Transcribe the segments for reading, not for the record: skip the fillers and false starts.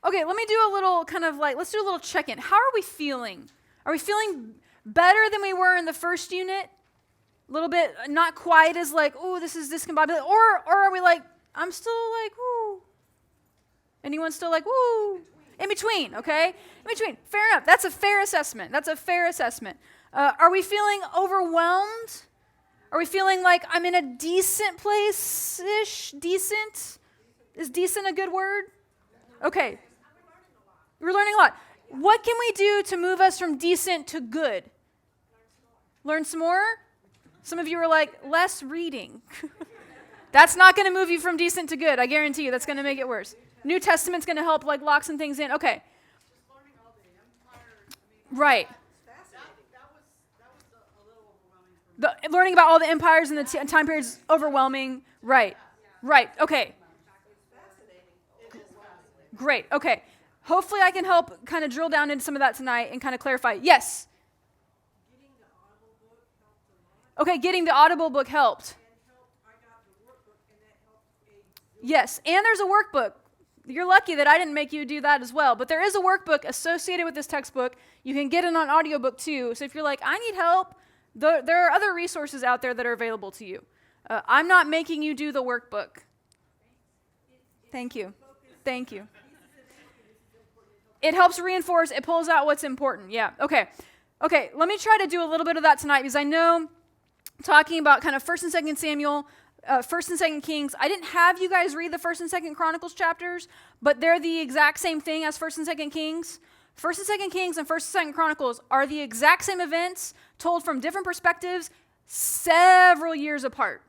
Okay, let me do a little let's do a little check-in. How are we feeling? Are we feeling better than we were in the first unit? A little bit, not quite as like, oh, this is discombobulated. Or are we like, I'm still like, woo. Anyone still like, woo? In between, okay? In between. Fair enough. That's a fair assessment. Are we feeling overwhelmed? Are we feeling like I'm in a decent place-ish? Decent? Is decent a good word? Okay. We're learning a lot. What can we do to move us from decent to good? Learn some more? Some of you are like, less reading. That's not going to move you from decent to good. I guarantee you that's going to make it worse. New Testament's going to help like lock some things in. Okay. Right. Learning about all the empires and the time periods overwhelming. Right. Okay. Great. Okay. Hopefully I can help kind of drill down into some of that tonight and kind of clarify. Yes. Okay, getting the Audible book helped. Yes, and there's a workbook. You're lucky that I didn't make you do that as well, but there is a workbook associated with this textbook. You can get it on audiobook too. So if you're like, I need help, there are other resources out there that are available to you. I'm not making you do the workbook. Thank you. It helps reinforce, it pulls out what's important. Yeah, okay, let me try to do a little bit of that tonight because I know talking about kind of 1st and 2nd Samuel, 1st and 2nd Kings. I didn't have you guys read the 1st and 2nd Chronicles chapters, but they're the exact same thing as 1st and 2nd Kings. 1st and 2nd Kings and 1st and 2nd Chronicles are the exact same events told from different perspectives several years apart.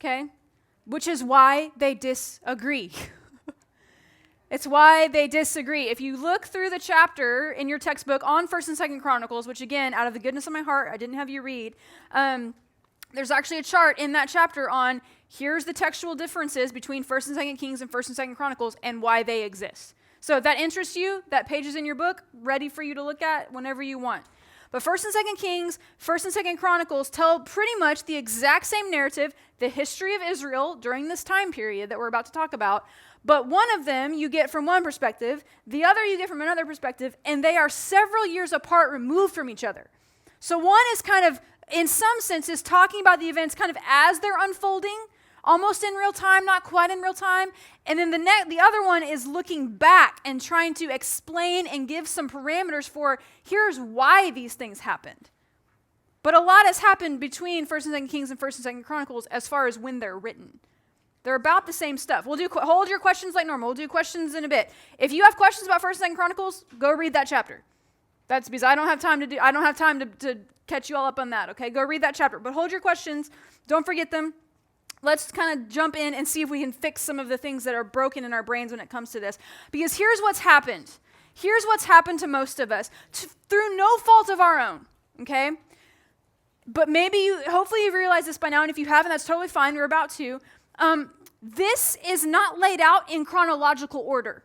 Okay? Which is why they disagree. It's why they disagree. If you look through the chapter in your textbook on 1st and 2nd Chronicles, which again, out of the goodness of my heart, I didn't have you read, there's actually a chart in that chapter on here's the textual differences between 1st and 2nd Kings and 1st and 2nd Chronicles and why they exist. So if that interests you, that page is in your book, ready for you to look at whenever you want. But 1st and 2nd Kings, 1st and 2nd Chronicles tell pretty much the exact same narrative, the history of Israel during this time period that we're about to talk about. But one of them you get from one perspective, the other you get from another perspective, and they are several years apart, removed from each other. So one is kind of, in some senses, talking about the events kind of as they're unfolding, almost in real time, not quite in real time. And then the other one is looking back and trying to explain and give some parameters for here's why these things happened. But a lot has happened between 1st and 2nd Kings and 1st and 2nd Chronicles as far as when they're written. They're about the same stuff. We'll hold your questions like normal. We'll do questions in a bit. If you have questions about 1st and 2nd Chronicles, go read that chapter. That's because I don't have time to catch you all up on that, okay? Go read that chapter. But hold your questions. Don't forget them. Let's kind of jump in and see if we can fix some of the things that are broken in our brains when it comes to this. Because here's what's happened. Here's what's happened to most of us through no fault of our own, okay? But hopefully you've realized this by now, and if you haven't, that's totally fine. We're about to. This is not laid out in chronological order.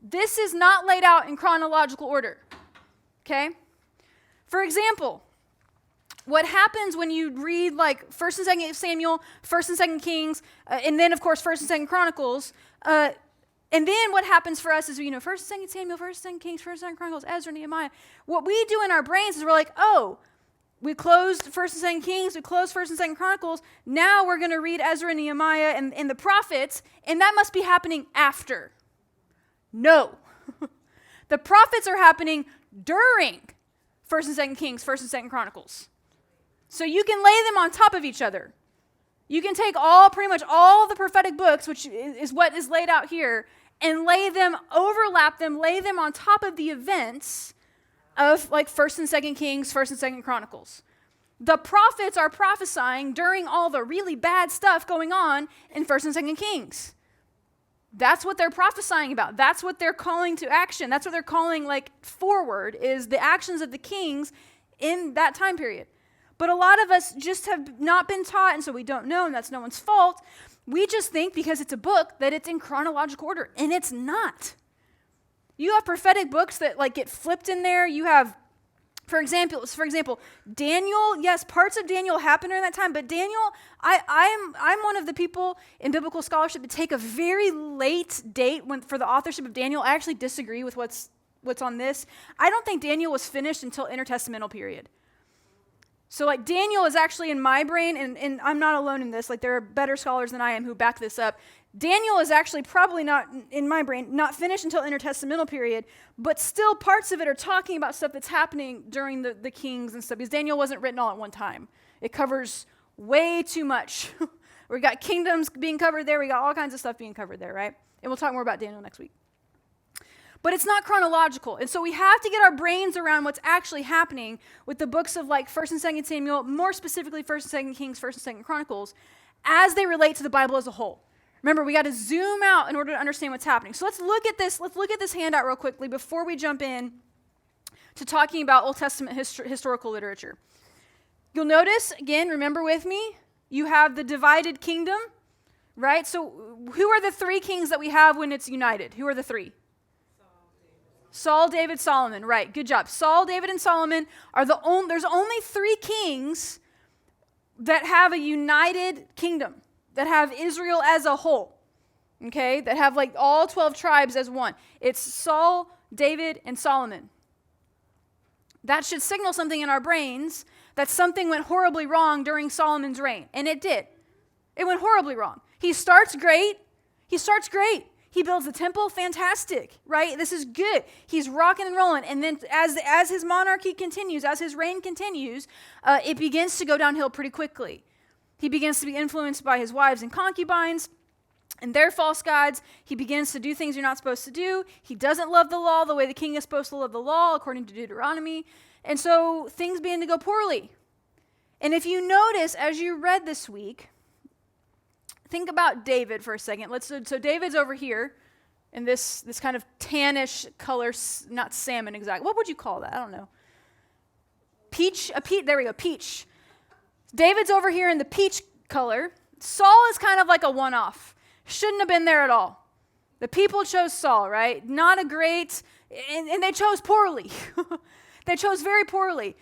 This is not laid out in chronological order, okay? For example, what happens when you read like 1st and 2nd Samuel, 1st and 2nd Kings, and then of course 1st and 2nd Chronicles, and then what happens for us is 1st and 2nd Samuel, 1st and 2nd Kings, 1st and 2nd Chronicles, Ezra, Nehemiah. What we do in our brains is we're like, oh, we closed 1st and 2nd Kings, we closed 1st and 2nd Chronicles, now we're going to read Ezra and Nehemiah and the prophets, and that must be happening after. No. The prophets are happening during 1st and 2nd Kings, 1st and 2nd Chronicles. So you can lay them on top of each other. You can take pretty much all the prophetic books, which is what is laid out here, and overlap them, lay them on top of the events of like 1st and 2nd Kings, 1st and 2nd Chronicles. The prophets are prophesying during all the really bad stuff going on in 1st and 2nd Kings. That's what they're prophesying about. That's what they're calling to action. That's what they're calling like forward, is the actions of the kings in that time period. But a lot of us just have not been taught, and so we don't know, and that's no one's fault. We just think because it's a book that it's in chronological order, and it's not. You have prophetic books that like get flipped in there. You have For example, Daniel, yes, parts of Daniel happened during that time, but Daniel, I'm one of the people in biblical scholarship to take a very late date for the authorship of Daniel. I actually disagree with what's on this. I don't think Daniel was finished until intertestamental period. So like Daniel is actually in my brain, and I'm not alone in this, like there are better scholars than I am who back this up. Daniel is actually probably not, in my brain, not finished until intertestamental period, but still parts of it are talking about stuff that's happening during the kings and stuff, because Daniel wasn't written all at one time. It covers way too much. We got kingdoms being covered there, we got all kinds of stuff being covered there, right? And we'll talk more about Daniel next week. But it's not chronological. And so we have to get our brains around what's actually happening with the books of like 1st and 2nd Samuel, more specifically 1st and 2nd Kings, 1st and 2nd Chronicles, as they relate to the Bible as a whole. Remember, we got to zoom out in order to understand what's happening. So let's look at this handout real quickly before we jump in to talking about Old Testament historical literature. You'll notice, again, remember with me, you have the divided kingdom, right? So who are the three kings that we have when it's united? Who are the three? Saul, David, Solomon. Right, good job. Saul, David, and Solomon are there's only three kings that have a united kingdom, that have Israel as a whole, okay? That have like all 12 tribes as one. It's Saul, David, and Solomon. That should signal something in our brains that something went horribly wrong during Solomon's reign, and it did. It went horribly wrong. He starts great. He builds the temple, fantastic, right? This is good. He's rocking and rolling. And then as his monarchy continues, as his reign continues, it begins to go downhill pretty quickly. He begins to be influenced by his wives and concubines and their false gods. He begins to do things you're not supposed to do. He doesn't love the law the way the king is supposed to love the law, according to Deuteronomy. And so things begin to go poorly. And if you notice, as you read this week, think about David for a second. So David's over here in this kind of tannish color, not salmon exactly. What would you call that? I don't know. Peach? There we go, peach. David's over here in the peach color. Saul is kind of like a one-off. Shouldn't have been there at all. The people chose Saul, right? Not a great, and they chose poorly. They chose very poorly.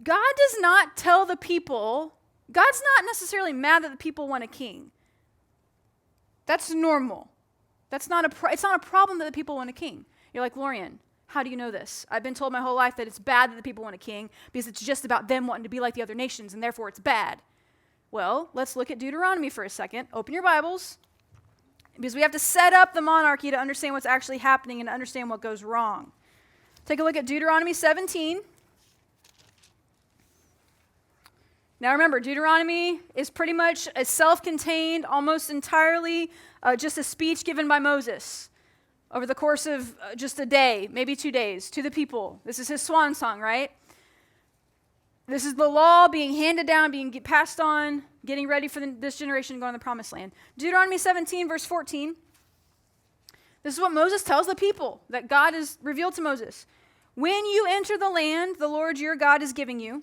God does not tell the people, God's not necessarily mad that the people want a king. That's normal. It's not a problem that the people want a king. You're like, Lorian, how do you know this? I've been told my whole life that it's bad that the people want a king because it's just about them wanting to be like the other nations and therefore it's bad. Well, let's look at Deuteronomy for a second. Open your Bibles because we have to set up the monarchy to understand what's actually happening and to understand what goes wrong. Take a look at Deuteronomy 17. Now remember, Deuteronomy is pretty much a self-contained, almost entirely just a speech given by Moses over the course of just a day, maybe 2 days, to the people. This is his swan song, right? This is the law being handed down, being passed on, getting ready for this generation to go in the promised land. Deuteronomy 17, verse 14. This is what Moses tells the people that God has revealed to Moses. When you enter the land the Lord your God is giving you,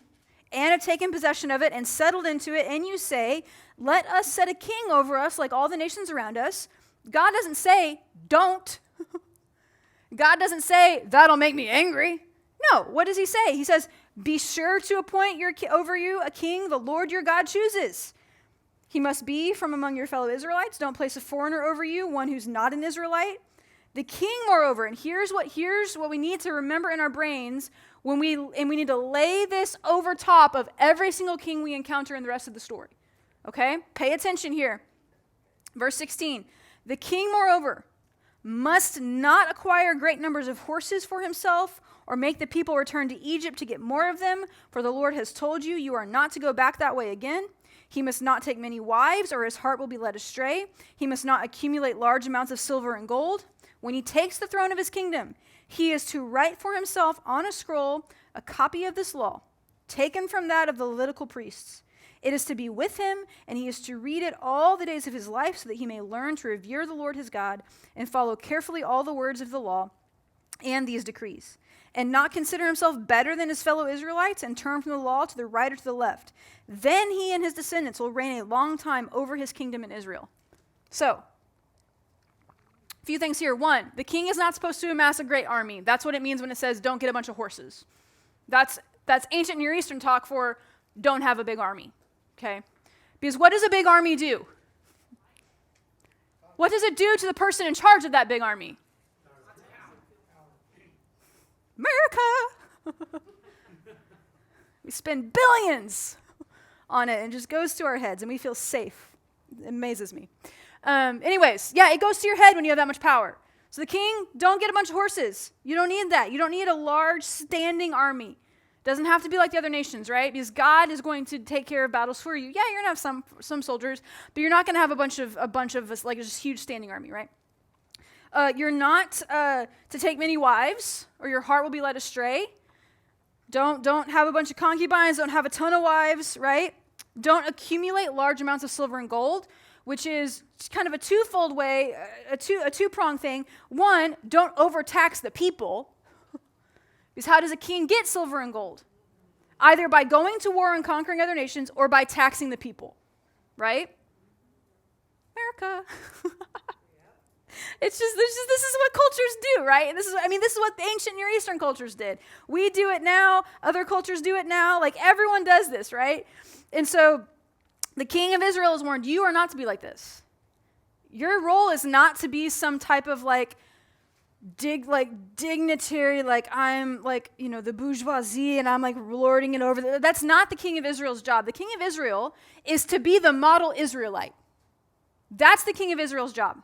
and have taken possession of it and settled into it, and you say, let us set a king over us like all the nations around us. God doesn't say, don't. God doesn't say, that'll make me angry. No, what does he say? He says, be sure to appoint over you a king the Lord your God chooses. He must be from among your fellow Israelites. Don't place a foreigner over you, one who's not an Israelite. The king, moreover, and here's what we need to remember in our brains when we need to lay this over top of every single king we encounter in the rest of the story. Okay? Pay attention here. Verse 16. The king, moreover, must not acquire great numbers of horses for himself or make the people return to Egypt to get more of them, for the Lord has told you, you are not to go back that way again. He must not take many wives, or his heart will be led astray. He must not accumulate large amounts of silver and gold. When he takes the throne of his kingdom, he is to write for himself on a scroll a copy of this law, taken from that of the Levitical priests. It is to be with him, and he is to read it all the days of his life so that he may learn to revere the Lord his God and follow carefully all the words of the law and these decrees, and not consider himself better than his fellow Israelites and turn from the law to the right or to the left. Then he and his descendants will reign a long time over his kingdom in Israel. So, a few things here. One, the king is not supposed to amass a great army. That's what it means when it says don't get a bunch of horses. That's ancient Near Eastern talk for don't have a big army, okay? Because what does a big army do? What does it do to the person in charge of that big army? America! We spend billions on it and it just goes to our heads and we feel safe. It amazes me. Anyways, yeah, it goes to your head when you have that much power. So the king, don't get a bunch of horses. You don't need that. You don't need a large standing army. Doesn't have to be like the other nations, right? Because God is going to take care of battles for you. Yeah, you're gonna have some soldiers, but you're not gonna have a bunch of like just huge standing army, right? You're not to take many wives, or your heart will be led astray. Don't have a bunch of concubines. Don't have a ton of wives, right? Don't accumulate large amounts of silver and gold, which is kind of a twofold way, a two-pronged thing. One, don't overtax the people. Because how does a king get silver and gold? Either by going to war and conquering other nations or by taxing the people, right? America. This is what cultures do, right? And this is what the ancient Near Eastern cultures did. We do it now. Other cultures do it now. Like everyone does this, right? And so the king of Israel is warned, you are not to be like this. Your role is not to be some type of dignitary, like I'm like, the bourgeoisie and I'm like lording it over. That's not the king of Israel's job. The king of Israel is to be the model Israelite. That's the king of Israel's job.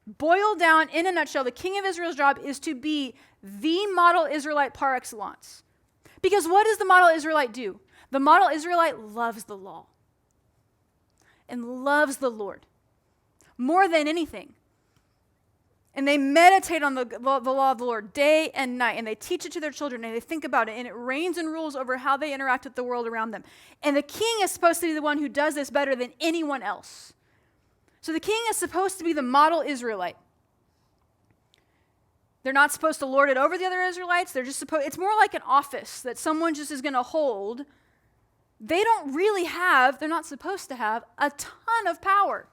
Boiled down in a nutshell, the king of Israel's job is to be the model Israelite par excellence. Because what does the model Israelite do? The model Israelite loves the law and loves the Lord more than anything. And they meditate on the law of the Lord day and night, and they teach it to their children, and they think about it, and it reigns and rules over how they interact with the world around them. And the king is supposed to be the one who does this better than anyone else. So the king is supposed to be the model Israelite. They're not supposed to lord it over the other Israelites. It's more like an office that someone just is going to hold. They're not supposed to have a ton of power.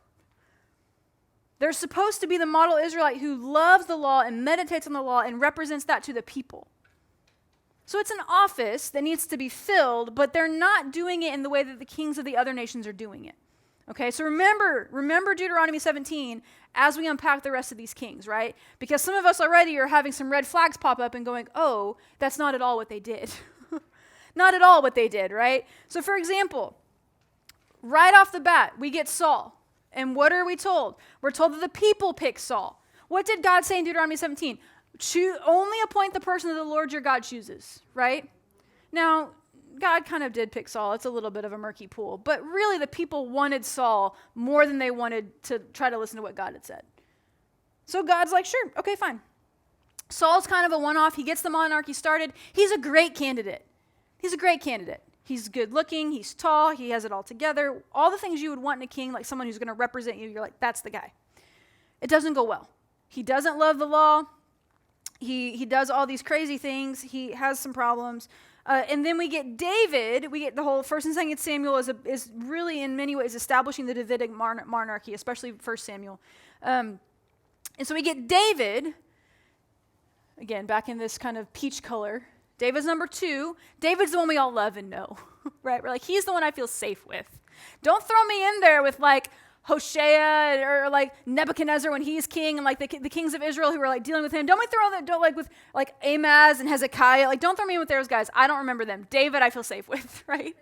They're supposed to be the model Israelite who loves the law and meditates on the law and represents that to the people. So it's an office that needs to be filled, but they're not doing it in the way that the kings of the other nations are doing it. Okay, so remember Deuteronomy 17 as we unpack the rest of these kings, right? Because some of us already are having some red flags pop up and going, oh, that's not at all what they did. Not at all what they did, right? So for example, right off the bat, we get Saul. And what are we told? We're told that the people pick Saul. What did God say in Deuteronomy 17? Only appoint the person that the Lord your God chooses, right? Now, God kind of did pick Saul. It's a little bit of a murky pool. But really, the people wanted Saul more than they wanted to try to listen to what God had said. So God's like, sure, okay, fine. Saul's kind of a one-off. He gets the monarchy started. He's a great candidate. He's good looking, he's tall, he has it all together. All the things you would want in a king, like someone who's going to represent you, you're like, that's the guy. It doesn't go well. He doesn't love the law. He does all these crazy things. He has some problems. And then we get David. We get the whole 1st and 2nd Samuel is really in many ways establishing the Davidic monarchy, especially 1 Samuel. And so we get David, again, back in this kind of peach color. David's number 2. David's the one we all love and know, right? We're like, he's the one I feel safe with. Don't throw me in there with like Hoshea or like Nebuchadnezzar when he's king and like the kings of Israel who were like dealing with him. Don't with like Amaz and Hezekiah. Like don't throw me in with those guys. I don't remember them. David I feel safe with, right?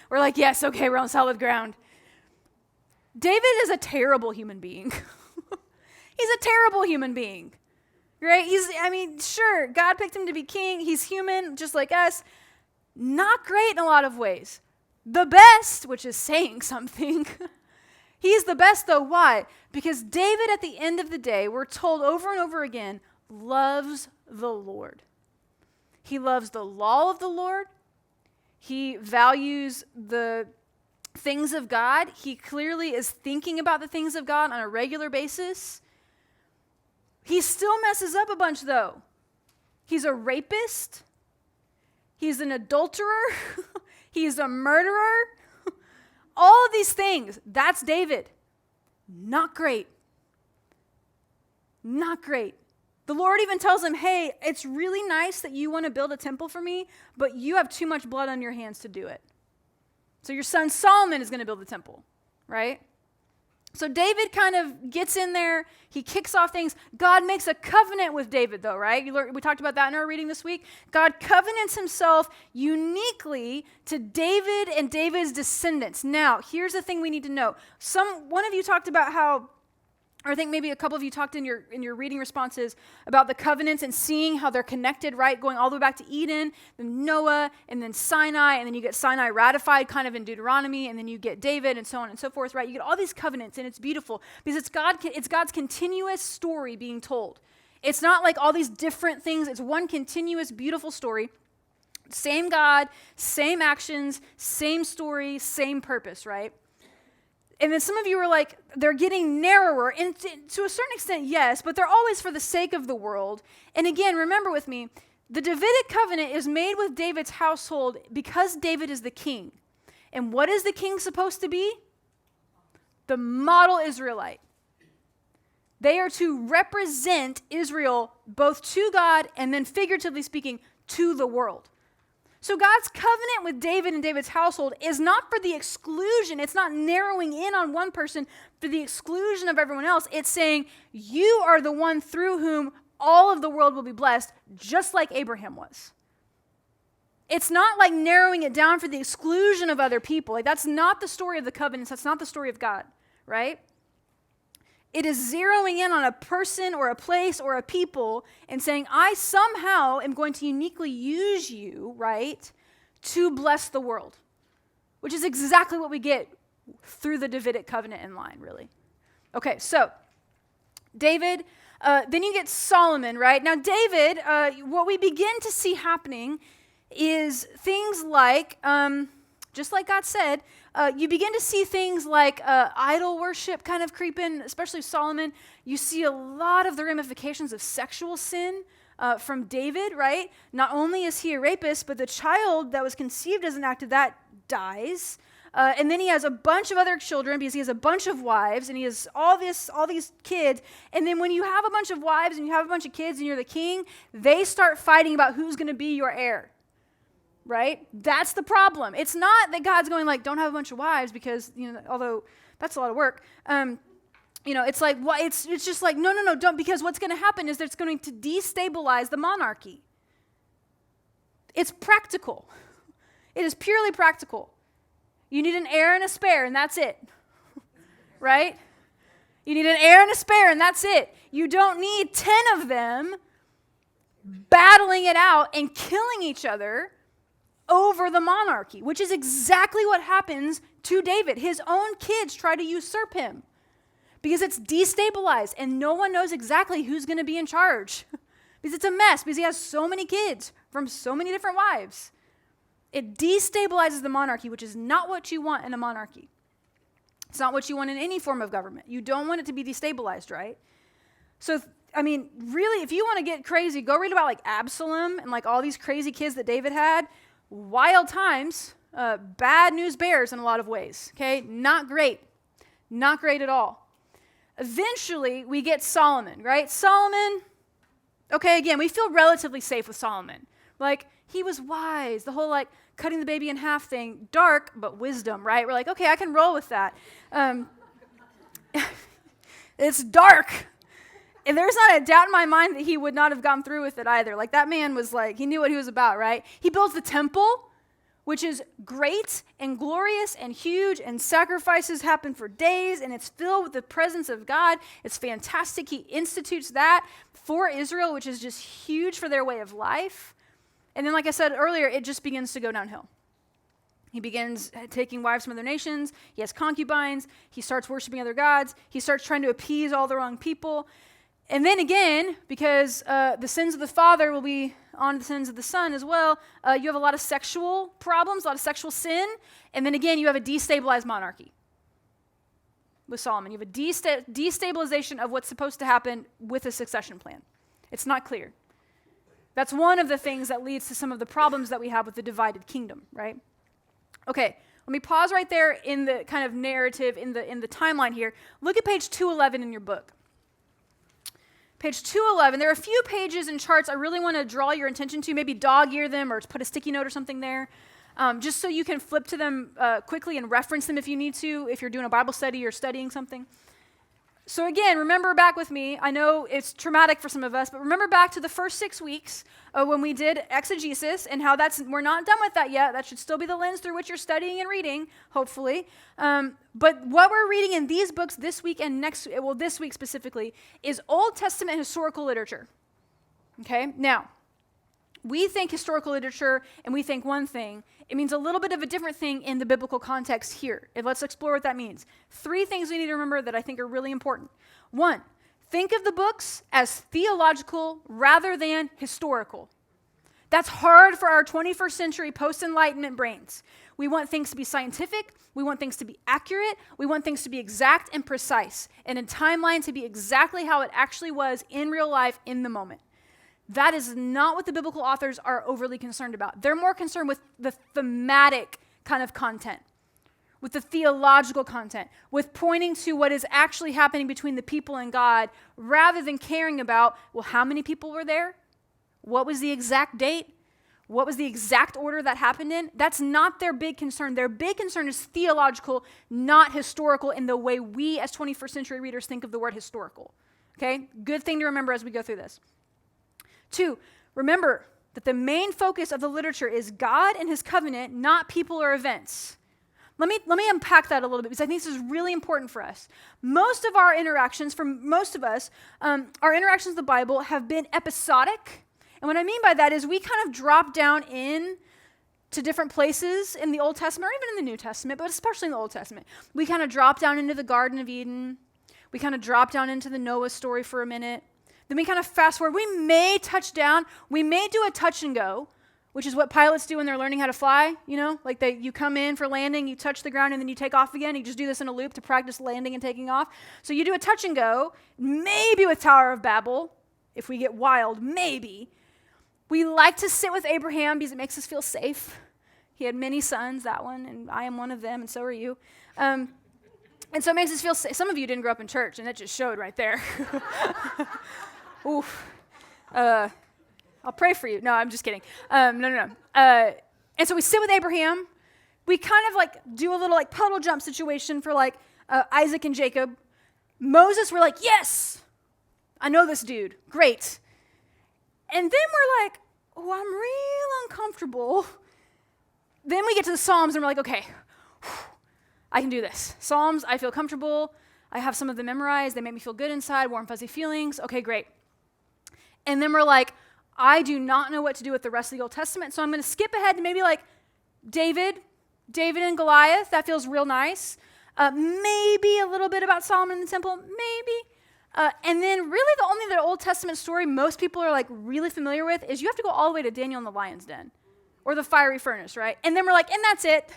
We're like, yes, okay, we're on solid ground. David is a terrible human being. He's a terrible human being. Right? Sure, God picked him to be king. He's human, just like us. Not great in a lot of ways. The best, which is saying something. He's the best, though. Why? Because David, at the end of the day, we're told over and over again, loves the Lord. He loves the law of the Lord. He values the things of God. He clearly is thinking about the things of God on a regular basis. He still messes up a bunch, though. He's a rapist. He's an adulterer. He's a murderer. All of these things, that's David. Not great. Not great. The Lord even tells him, hey, it's really nice that you want to build a temple for me, but you have too much blood on your hands to do it. So your son Solomon is going to build the temple, right? So David kind of gets in there. He kicks off things. God makes a covenant with David, though, right? We talked about that in our reading this week. God covenants himself uniquely to David and David's descendants. Now, here's the thing we need to know. One of you talked about how, or I think maybe a couple of you talked in your reading responses about the covenants and seeing how they're connected, right? Going all the way back to Eden, then Noah, and then Sinai, and then you get Sinai ratified kind of in Deuteronomy, and then you get David, and so on and so forth, right? You get all these covenants, and it's beautiful because it's God's continuous story being told. It's not like all these different things. It's one continuous, beautiful story. Same God, same actions, same story, same purpose, right? And then some of you were like, they're getting narrower. And to a certain extent, yes, but they're always for the sake of the world. And again, remember with me, the Davidic covenant is made with David's household because David is the king. And what is the king supposed to be? The model Israelite. They are to represent Israel both to God and then figuratively speaking to the world. So God's covenant with David and David's household is not for the exclusion. It's not narrowing in on one person for the exclusion of everyone else. It's saying, you are the one through whom all of the world will be blessed, just like Abraham was. It's not like narrowing it down for the exclusion of other people. Like, that's not the story of the covenants. That's not the story of God, right? It is zeroing in on a person or a place or a people and saying, I somehow am going to uniquely use you, right, to bless the world, which is exactly what we get through the Davidic covenant in line, really. Okay, so David, then you get Solomon, right? Now, David, what we begin to see happening is things like, just like God said, you begin to see things like idol worship kind of creep in, especially Solomon. You see a lot of the ramifications of sexual sin from David, right? Not only is he a rapist, but the child that was conceived as an act of that dies. And then he has a bunch of other children because he has a bunch of wives and he has all these kids. And then when you have a bunch of wives and you have a bunch of kids and you're the king, they start fighting about who's going to be your heir. Right? That's the problem. It's not that God's going like, don't have a bunch of wives because, although that's a lot of work. It's like, it's just like, no, don't, because what's going to happen is that it's going to destabilize the monarchy. It's practical. It is purely practical. You need an heir and a spare, and that's it. Right? You need an heir and a spare, and that's it. You don't need 10 of them battling it out and killing each other over the monarchy, which is exactly what happens to David. His own kids try to usurp him because it's destabilized and no one knows exactly who's going to be in charge because it's a mess because he has so many kids from so many different wives. It destabilizes the monarchy, which is not what you want in a monarchy. It's not what you want in any form of government. You don't want it to be destabilized, right? So, really, if you want to get crazy, go read about like Absalom and like all these crazy kids that David had. Wild times, bad news bears in a lot of ways, okay? Not great at all. Eventually, we get Solomon, right? Solomon, okay, again, we feel relatively safe with Solomon. Like, he was wise, the whole like cutting the baby in half thing, dark, but wisdom, right? We're like, okay, I can roll with that. It's dark. And there's not a doubt in my mind that he would not have gone through with it either. Like, that man was like, he knew what he was about, right? He builds the temple, which is great and glorious and huge, and sacrifices happen for days, and it's filled with the presence of God. It's fantastic. He institutes that for Israel, which is just huge for their way of life. And then, like I said earlier, it just begins to go downhill. He begins taking wives from other nations. He has concubines. He starts worshiping other gods. He starts trying to appease all the wrong people. And then again, because the sins of the father will be on the sins of the son as well, you have a lot of sexual problems, a lot of sexual sin. And then again, you have a destabilized monarchy with Solomon. You have a destabilization of what's supposed to happen with a succession plan. It's not clear. That's one of the things that leads to some of the problems that we have with the divided kingdom, right? Okay, let me pause right there in the kind of narrative, in the timeline here. Look at page 211 in your book. Page 211, there are a few pages and charts I really want to draw your attention to, maybe dog-ear them or put a sticky note or something there, just so you can flip to them quickly and reference them if you need to, if you're doing a Bible study or studying something. So again, remember back with me. I know it's traumatic for some of us, but remember back to the first 6 weeks when we did exegesis and how we're not done with that yet. That should still be the lens through which you're studying and reading, hopefully. But what we're reading in these books this week and this week specifically, is Old Testament historical literature. Okay? Now, we think historical literature and we think one thing. It means a little bit of a different thing in the biblical context here. And let's explore what that means. 3 things we need to remember that I think are really important. 1, think of the books as theological rather than historical. That's hard for our 21st century post-Enlightenment brains. We want things to be scientific. We want things to be accurate. We want things to be exact and precise. And a timeline to be exactly how it actually was in real life in the moment. That is not what the biblical authors are overly concerned about. They're more concerned with the thematic kind of content, with the theological content, with pointing to what is actually happening between the people and God, rather than caring about, well, how many people were there? What was the exact date? What was the exact order that happened in? That's not their big concern. Their big concern is theological, not historical in the way we as 21st century readers think of the word historical. Okay? Good thing to remember as we go through this. 2, remember that the main focus of the literature is God and his covenant, not people or events. Let me unpack that a little bit because I think this is really important for us. Most of our interactions, for most of us, our interactions with the Bible have been episodic. And what I mean by that is we kind of drop down in to different places in the Old Testament or even in the New Testament, but especially in the Old Testament. We kind of drop down into the Garden of Eden. We kind of drop down into the Noah story for a minute. Then we kind of fast forward. We may touch down. We may do a touch and go, which is what pilots do when they're learning how to fly. You know, like you come in for landing, you touch the ground, and then you take off again. You just do this in a loop to practice landing and taking off. So you do a touch and go, maybe with Tower of Babel, if we get wild, maybe. We like to sit with Abraham because it makes us feel safe. He had many sons, that one, and I am one of them, and so are you. And so it makes us feel safe. Some of you didn't grow up in church, and that just showed right there. Oof. I'll pray for you. No, I'm just kidding. No. And so we sit with Abraham. We kind of like do a little like puddle jump situation for like Isaac and Jacob. Moses, we're like, yes, I know this dude. Great. And then we're like, oh, I'm real uncomfortable. Then we get to the Psalms and we're like, okay, I can do this. Psalms, I feel comfortable. I have some of them memorized. They make me feel good inside, warm, fuzzy feelings. Okay, great. And then we're like, I do not know what to do with the rest of the Old Testament, so I'm going to skip ahead to maybe like David and Goliath. That feels real nice. Maybe a little bit about Solomon in the temple, maybe. And then really the Old Testament story most people are like really familiar with is you have to go all the way to Daniel in the lion's den or the fiery furnace, right? And then we're like, and that's it.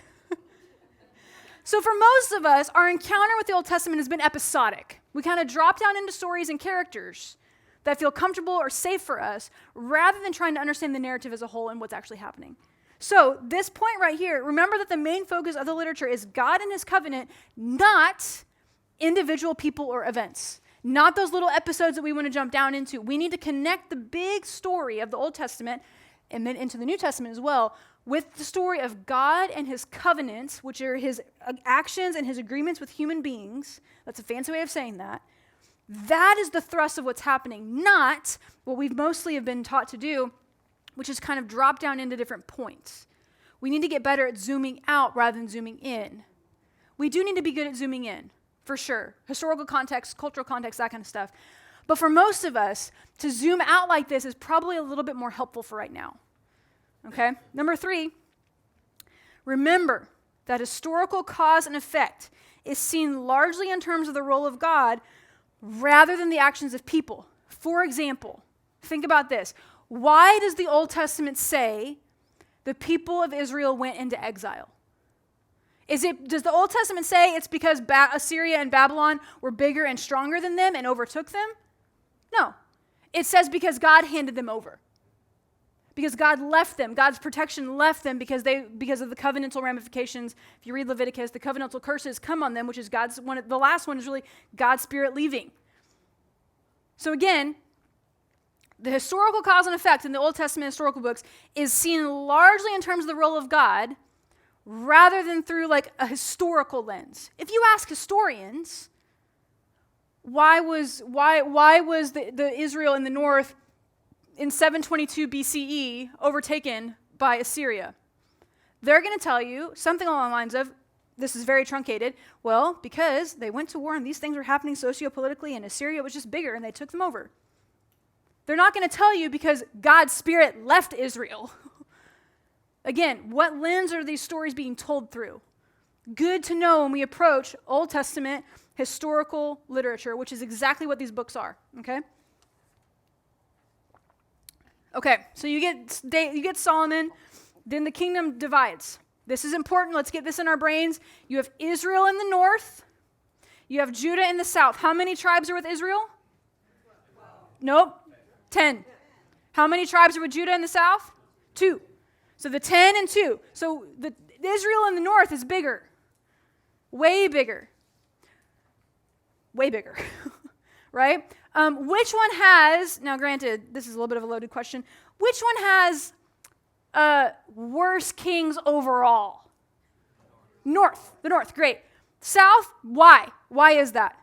So for most of us, our encounter with the Old Testament has been episodic. We kind of drop down into stories and characters that feel comfortable or safe for us rather than trying to understand the narrative as a whole and what's actually happening. So this point right here, remember that the main focus of the literature is God and his covenant, not individual people or events, not those little episodes that we want to jump down into. We need to connect the big story of the Old Testament and then into the New Testament as well with the story of God and his covenants, which are his actions and his agreements with human beings. That's a fancy way of saying that. That is the thrust of what's happening, not what we've mostly have been taught to do, which is kind of drop down into different points. We need to get better at zooming out rather than zooming in. We do need to be good at zooming in, for sure. Historical context, cultural context, that kind of stuff. But for most of us, to zoom out like this is probably a little bit more helpful for right now. Okay? Number 3, remember that historical cause and effect is seen largely in terms of the role of God rather than the actions of people. For example, think about this. Why does the Old Testament say the people of Israel went into exile? Does the Old Testament say it's because Assyria and Babylon were bigger and stronger than them and overtook them? No. It says because God handed them over. Because God left them. God's protection left them because of the covenantal ramifications. If you read Leviticus, the covenantal curses come on them, which is the last one is really God's Spirit leaving. So again, the historical cause and effect in the Old Testament historical books is seen largely in terms of the role of God rather than through like a historical lens. If you ask historians, why was the Israel in the north in 722 BCE overtaken by Assyria? They're going to tell you something along the lines of, this is very truncated, well, because they went to war and these things were happening sociopolitically and Assyria was just bigger and they took them over. They're not going to tell you because God's Spirit left Israel. Again, what lens are these stories being told through? Good to know when we approach Old Testament historical literature, which is exactly what these books are, okay? Okay, so you get Solomon, then the kingdom divides. This is important. Let's get this in our brains. You have Israel in the north. You have Judah in the south. How many tribes are with Israel? 12. Nope. 10. How many tribes are with Judah in the south? 2. So the 10 and 2. So the Israel in the north is bigger. Way bigger. Way bigger. Right? Which one has, now granted, this is a little bit of a loaded question, which one has worse kings overall? North. The north, great. South, why? Why is that?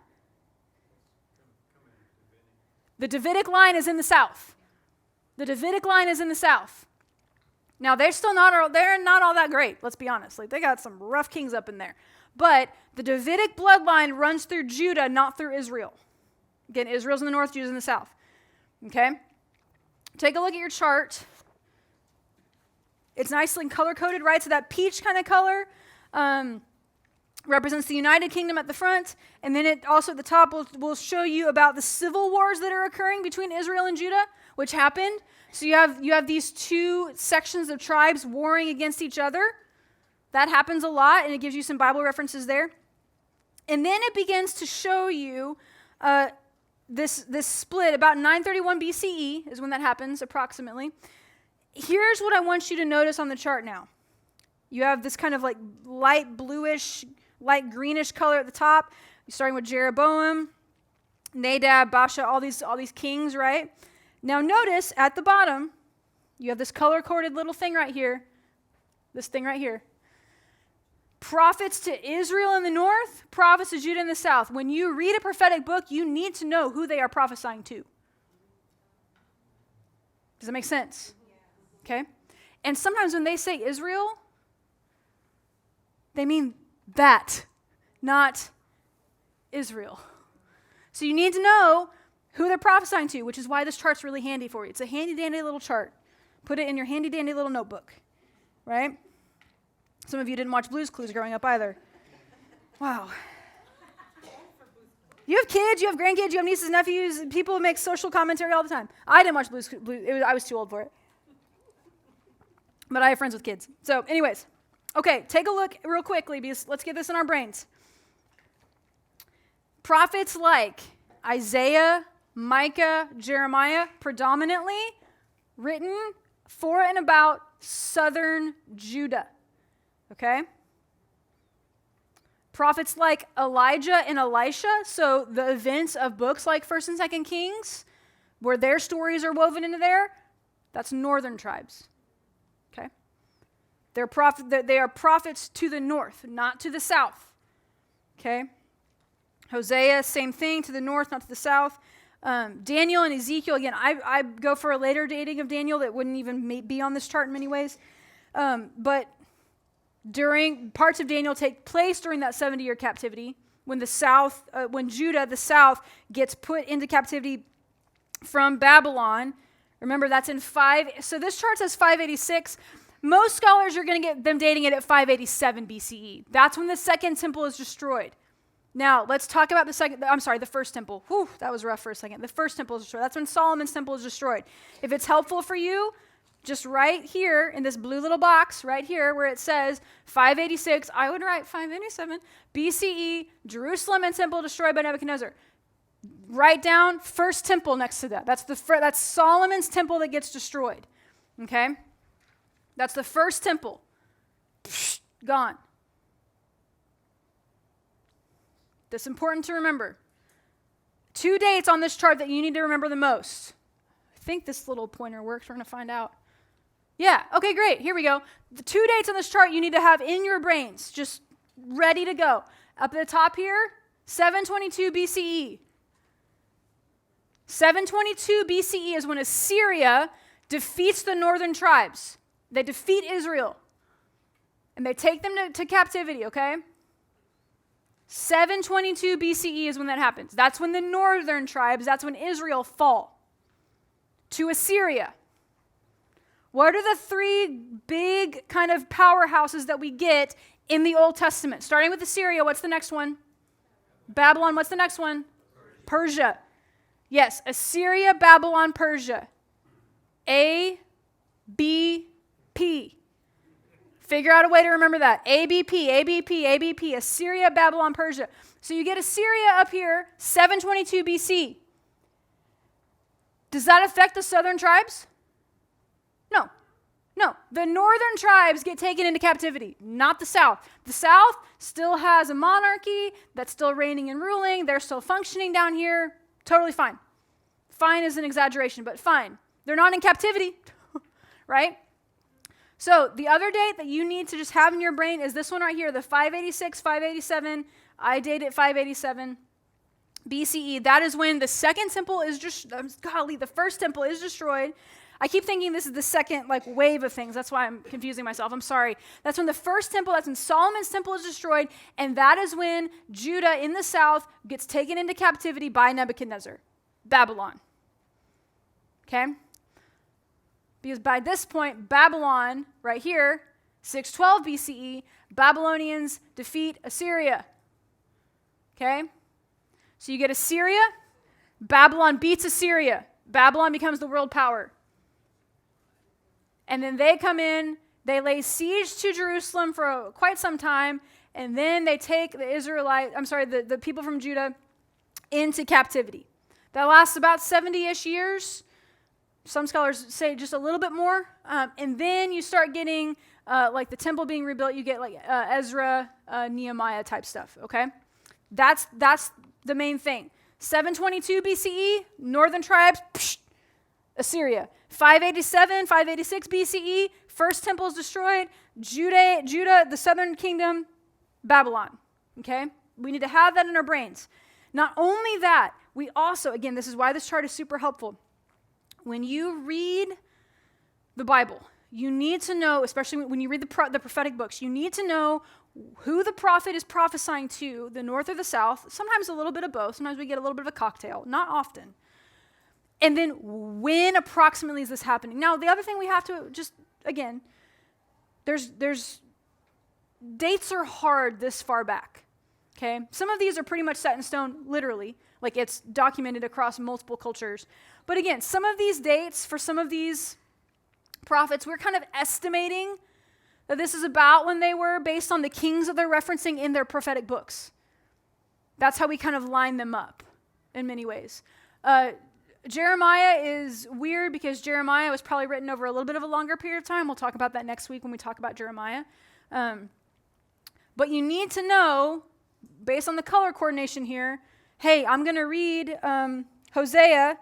The Davidic line is in the south. The Davidic line is in the south. Now, they're not all that great, let's be honest. Like, they got some rough kings up in there. But the Davidic bloodline runs through Judah, not through Israel. Again, Israel's in the north, Judah's in the south. Okay? Take a look at your chart. It's nicely color-coded, right? So that peach kind of color represents the United Kingdom at the front, and then it also at the top will show you about the civil wars that are occurring between Israel and Judah, which happened. So you have these two sections of tribes warring against each other. That happens a lot, and it gives you some Bible references there. And then it begins to show you this split. About 931 BCE is when that happens, approximately. Here's what I want you to notice on the chart now. You have this kind of like light bluish, light greenish color at the top. You're starting with Jeroboam, Nadab, Baasha, all these kings, right? Now notice at the bottom, you have this color-coded little thing right here. This thing right here. Prophets to Israel in the north, prophets to Judah in the south. When you read a prophetic book, you need to know who they are prophesying to. Does that make sense? Okay? And sometimes when they say Israel, they mean that, not Israel. So you need to know who they're prophesying to, which is why this chart's really handy for you. It's a handy-dandy little chart. Put it in your handy-dandy little notebook, right? Some of you didn't watch Blue's Clues growing up either. Wow. You have kids, you have grandkids, you have nieces, nephews, people make social commentary all the time. I didn't watch Blue's Clues. I was too old for it. But I have friends with kids. So anyways, okay, take a look real quickly because let's get this in our brains. Prophets like Isaiah, Micah, Jeremiah, predominantly written for and about southern Judah. Okay? Prophets like Elijah and Elisha, so the events of books like 1st and 2nd Kings, where their stories are woven into there, that's northern tribes. Okay? They are prophets to the north, not to the south. Okay? Hosea, same thing, to the north, not to the south. Daniel and Ezekiel, again, I go for a later dating of Daniel that wouldn't even be on this chart in many ways. But parts of Daniel take place during that 70-year captivity when when Judah, the south, gets put into captivity from Babylon. Remember, that's in so this chart says 586. Most scholars are going to get them dating it at 587 BCE. That's when the second temple is destroyed. Now, let's talk about the first temple. Whew, that was rough for a second. The first temple is destroyed. That's when Solomon's temple is destroyed. If it's helpful for you, just right here in this blue little box, right here where it says 586, I would write 587 BCE, Jerusalem and temple destroyed by Nebuchadnezzar. Write down first temple next to that. That's Solomon's temple that gets destroyed. Okay? That's the first temple. Psh, gone. That's important to remember. 2 dates on this chart that you need to remember the most. think this little pointer works. We're going to find out. Yeah, okay, great. Here we go. The 2 dates on this chart you need to have in your brains, just ready to go. Up at the top here, 722 BCE. 722 BCE is when Assyria defeats the northern tribes. They defeat Israel. And they take them to captivity, okay? 722 BCE is when that happens. That's when the northern tribes, that's when Israel fall to Assyria. What are the 3 big kind of powerhouses that we get in the Old Testament? Starting with Assyria, what's the next one? Babylon, what's the next one? Persia. Yes, Assyria, Babylon, Persia. A, B, P. Figure out a way to remember that. ABP, ABP, ABP, Assyria, Babylon, Persia. So you get Assyria up here, 722 BC. Does that affect the southern tribes? No. No. The northern tribes get taken into captivity, not the south. The south still has a monarchy that's still reigning and ruling. They're still functioning down here. Totally fine. Fine is an exaggeration, but fine. They're not in captivity, right? So the other date that you need to just have in your brain is this one right here, the 586, 587. I date it 587 BCE. That is when the second temple is just, golly, the first temple is destroyed. I keep thinking this is the second wave of things. That's why I'm confusing myself. I'm sorry. That's when the first temple, that's when Solomon's temple is destroyed. And that is when Judah in the south gets taken into captivity by Nebuchadnezzar, Babylon. Okay? Because by this point, Babylon, right here, 612 BCE, Babylonians defeat Assyria. Okay? So you get Assyria, Babylon beats Assyria. Babylon becomes the world power. And then they come in, they lay siege to Jerusalem for quite some time, and then they take the people from Judah into captivity. That lasts about 70-ish years. Some scholars say just a little bit more. And then you start getting the temple being rebuilt. You get Ezra, Nehemiah type stuff, okay? That's the main thing. 722 BCE, northern tribes, Assyria. 587, 586 BCE, first temple is destroyed. Judah, the southern kingdom, Babylon, okay? We need to have that in our brains. Not only that, we also, again, this is why this chart is super helpful. When you read the Bible, you need to know, especially when you read the prophetic books, you need to know who the prophet is prophesying to, the north or the south, sometimes a little bit of both. Sometimes we get a little bit of a cocktail, not often. And then when approximately is this happening? Now, the other thing we have to just, again, there's dates are hard this far back, okay? Some of these are pretty much set in stone, literally, like it's documented across multiple cultures. But again, some of these dates for some of these prophets, we're kind of estimating that this is about when they were based on the kings that they're referencing in their prophetic books. That's how we kind of line them up in many ways. Jeremiah is weird because Jeremiah was probably written over a little bit of a longer period of time. We'll talk about that next week when we talk about Jeremiah. But you need to know, based on the color coordination here, hey, I'm going to read Hosea,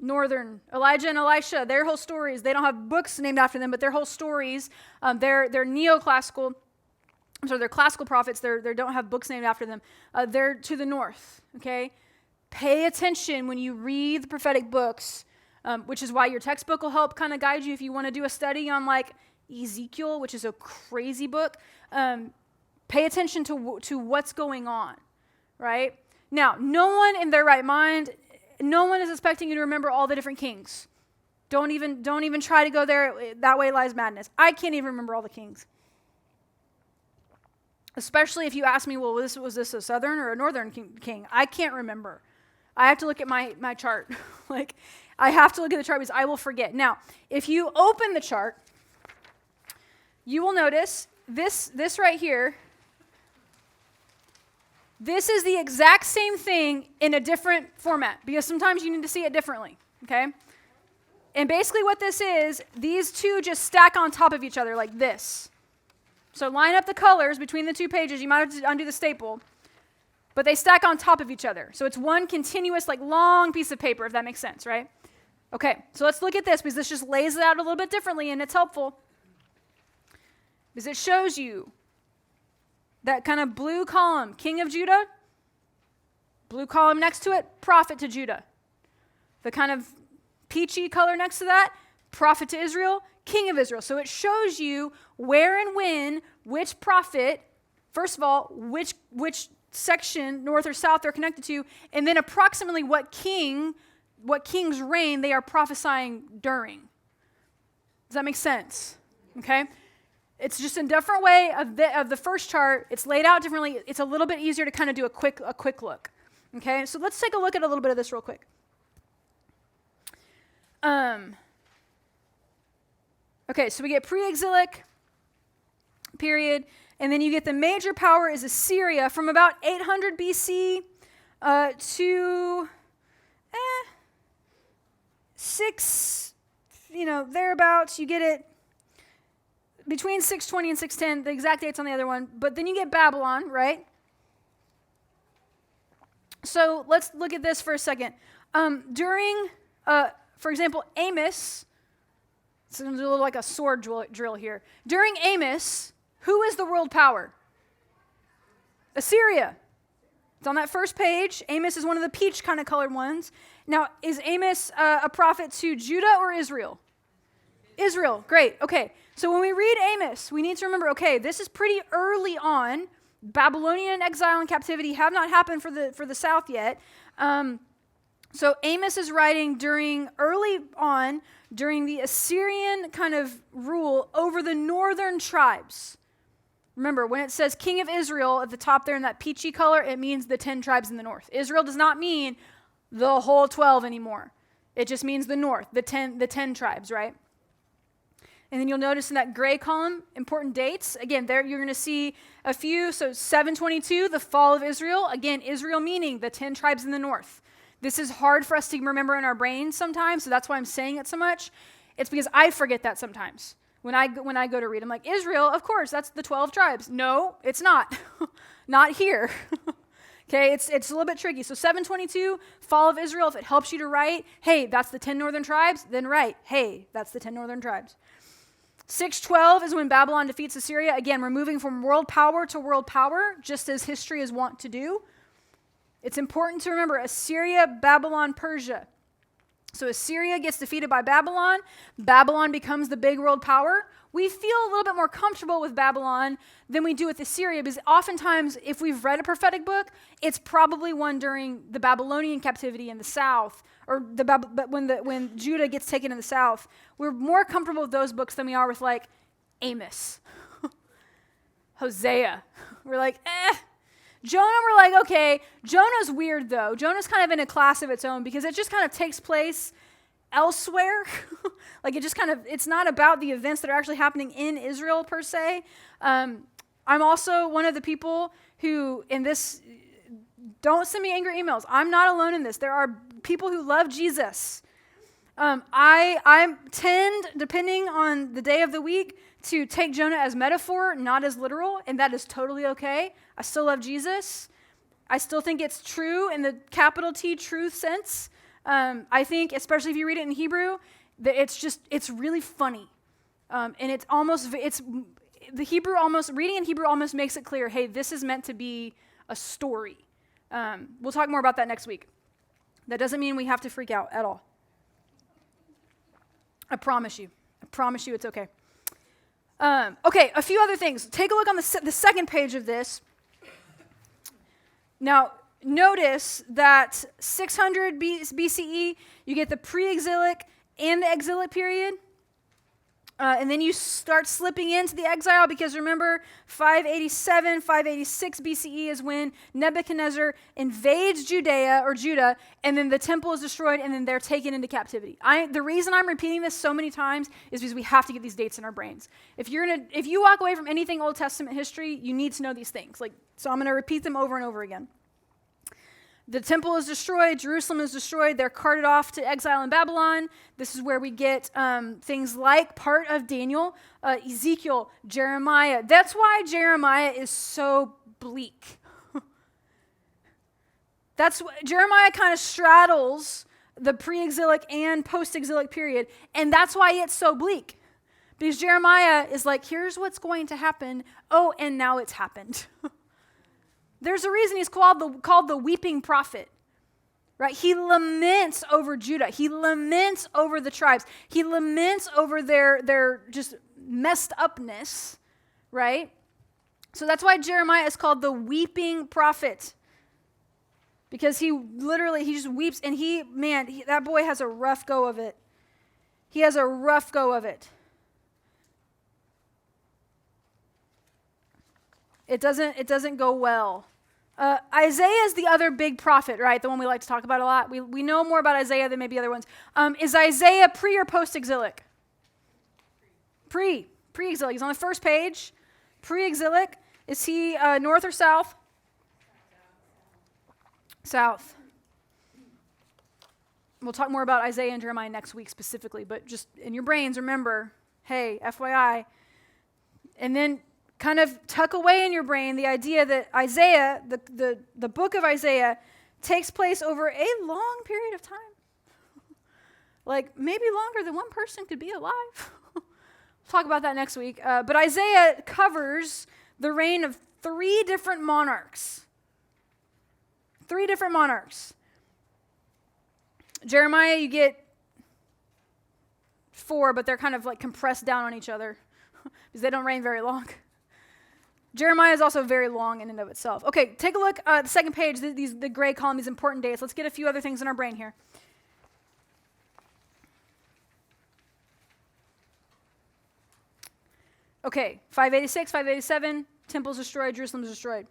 northern, Elijah and Elisha, their whole stories. They don't have books named after them, but their whole stories, they're neoclassical. They're classical prophets. They don't have books named after them. They're to the north, okay? Pay attention when you read the prophetic books, which is why your textbook will help kind of guide you if you want to do a study on Ezekiel, which is a crazy book. Pay attention to what's going on, right? Now, no one in their right mind, no one is expecting you to remember all the different kings. Don't even try to go there. That way lies madness. I can't even remember all the kings. Especially if you ask me, well, was this a southern or a northern king? I can't remember. I have to look at my chart. I have to look at the chart because I will forget. Now, if you open the chart, you will notice this right here. This is the exact same thing in a different format because sometimes you need to see it differently, okay? And basically what this is, these two just stack on top of each other like this. So line up the colors between the two pages. You might have to undo the staple. but they stack on top of each other. So it's one continuous, like long piece of paper, if that makes sense, right? Okay, so let's look at this because this just lays it out a little bit differently and it's helpful. Because it shows you that kind of blue column, king of Judah, blue column next to it, prophet to Judah. The kind of peachy color next to that, prophet to Israel, king of Israel. So it shows you where and when, which prophet, first of all, which section, north or south, they're connected to, and then approximately what king's reign they are prophesying during. Does that make sense? Okay? It's just a different way of the first chart. It's laid out differently. It's a little bit easier to kind of do a quick look. Okay? So let's take a look at a little bit of this real quick. Okay, so we get pre-exilic period, and then you get the major power is Assyria from about 800 BC to 6, thereabouts. You get it between 620 and 610. The exact date's on the other one, but then you get Babylon, right? So let's look at this for a second. During, for example, Amos, it's going to do a little like a sword drill here. During Amos, who is the world power? Assyria. It's on that first page. Amos is one of the peach kind of colored ones. Now, is Amos a prophet to Judah or Israel? Israel. Great. Okay. So when we read Amos, we need to remember, okay, this is pretty early on. Babylonian exile and captivity have not happened for the south yet. So Amos is writing early on during the Assyrian kind of rule over the northern tribes. Remember, when it says king of Israel at the top there in that peachy color, it means the 10 tribes in the north. Israel does not mean the whole 12 anymore. It just means the north, the 10 tribes, right? And then you'll notice in that gray column, important dates. Again, there you're going to see a few. So 722, the fall of Israel. Again, Israel meaning the 10 tribes in the north. This is hard for us to remember in our brains sometimes, so that's why I'm saying it so much. It's because I forget that sometimes. When I go to read, I'm like, Israel, of course, that's the 12 tribes. No, it's not. Not here. Okay, it's a little bit tricky. So 722, fall of Israel, if it helps you to write, hey, that's the 10 northern tribes, then write, hey, that's the 10 northern tribes. 612 is when Babylon defeats Assyria. Again, we're moving from world power to world power, just as history is wont to do. It's important to remember Assyria, Babylon, Persia. So Assyria gets defeated by Babylon. Babylon becomes the big world power. We feel a little bit more comfortable with Babylon than we do with Assyria because oftentimes if we've read a prophetic book, it's probably one during the Babylonian captivity in the south or but when Judah gets taken in the south. We're more comfortable with those books than we are with like Amos, Hosea. We're like, Jonah, we're like, okay, Jonah's weird though. Jonah's kind of in a class of its own because it just kind of takes place elsewhere. Like it just kind of, it's not about the events that are actually happening in Israel per se. I'm also one of the people who, in this, don't send me angry emails. I'm not alone in this. There are people who love Jesus. I tend, depending on the day of the week, to take Jonah as metaphor, not as literal, and that is totally okay. I still love Jesus. I still think it's true in the capital T truth sense. I think, especially if you read it in Hebrew, that it's really funny. And reading in Hebrew almost makes it clear, hey, this is meant to be a story. We'll talk more about that next week. That doesn't mean we have to freak out at all. I promise you it's okay. Okay, a few other things. Take a look on the second page of this. Now, notice that 600 BCE, you get the pre-exilic and the exilic period. And then you start slipping into the exile because remember, 587, 586 BCE is when Nebuchadnezzar invades Judah, and then the temple is destroyed, and then they're taken into captivity. The reason I'm repeating this so many times is because we have to get these dates in our brains. If you walk away from anything Old Testament history, you need to know these things. So I'm going to repeat them over and over again. The temple is destroyed. Jerusalem is destroyed. They're carted off to exile in Babylon. This is where we get things like part of Daniel, Ezekiel, Jeremiah. That's why Jeremiah is so bleak. Jeremiah kind of straddles the pre-exilic and post-exilic period, and that's why it's so bleak. Because Jeremiah is like, here's what's going to happen. Oh, and now it's happened. There's a reason he's called the weeping prophet. Right? He laments over Judah. He laments over the tribes. He laments over their just messed upness, right? So that's why Jeremiah is called the weeping prophet. Because he just weeps, and that boy has a rough go of it. He has a rough go of it. It doesn't go well. Isaiah is the other big prophet, right? The one we like to talk about a lot. We know more about Isaiah than maybe other ones. Is Isaiah pre or post-exilic? Pre-exilic. He's on the first page. Pre-exilic. Is he north or south? South. We'll talk more about Isaiah and Jeremiah next week specifically, but just in your brains, remember, hey, FYI. And then kind of tuck away in your brain the idea that Isaiah, the book of Isaiah, takes place over a long period of time. Like maybe longer than one person could be alive. We'll talk about that next week. But Isaiah covers the reign of 3 different monarchs. 3 different monarchs. Jeremiah, you get 4, but they're kind of like compressed down on each other because they don't reign very long. Jeremiah is also very long in and of itself. Okay, take a look at the second page, the gray column, these important dates. Let's get a few other things in our brain here. Okay, 586, 587, temple's destroyed, Jerusalem's destroyed.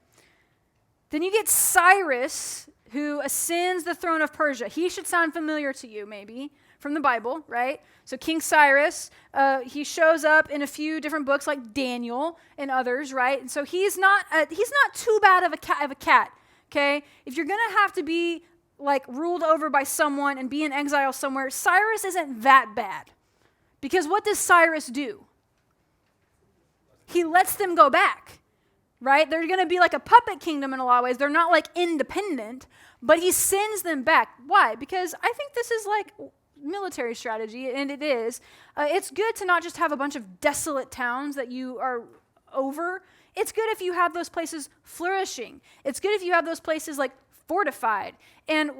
Then you get Cyrus, who ascends the throne of Persia. He should sound familiar to you, maybe, from the Bible, right? So King Cyrus, he shows up in a few different books like Daniel and others, right? And so he's not too bad of a cat, okay? If you're going to have to be like ruled over by someone and be in exile somewhere, Cyrus isn't that bad. Because what does Cyrus do? He lets them go back. Right? They're going to be like a puppet kingdom in a lot of ways. They're not like independent, but he sends them back. Why? Because I think this is like military strategy, and it is. It's good to not just have a bunch of desolate towns that you are over. It's good if you have those places flourishing. It's good if you have those places like fortified. And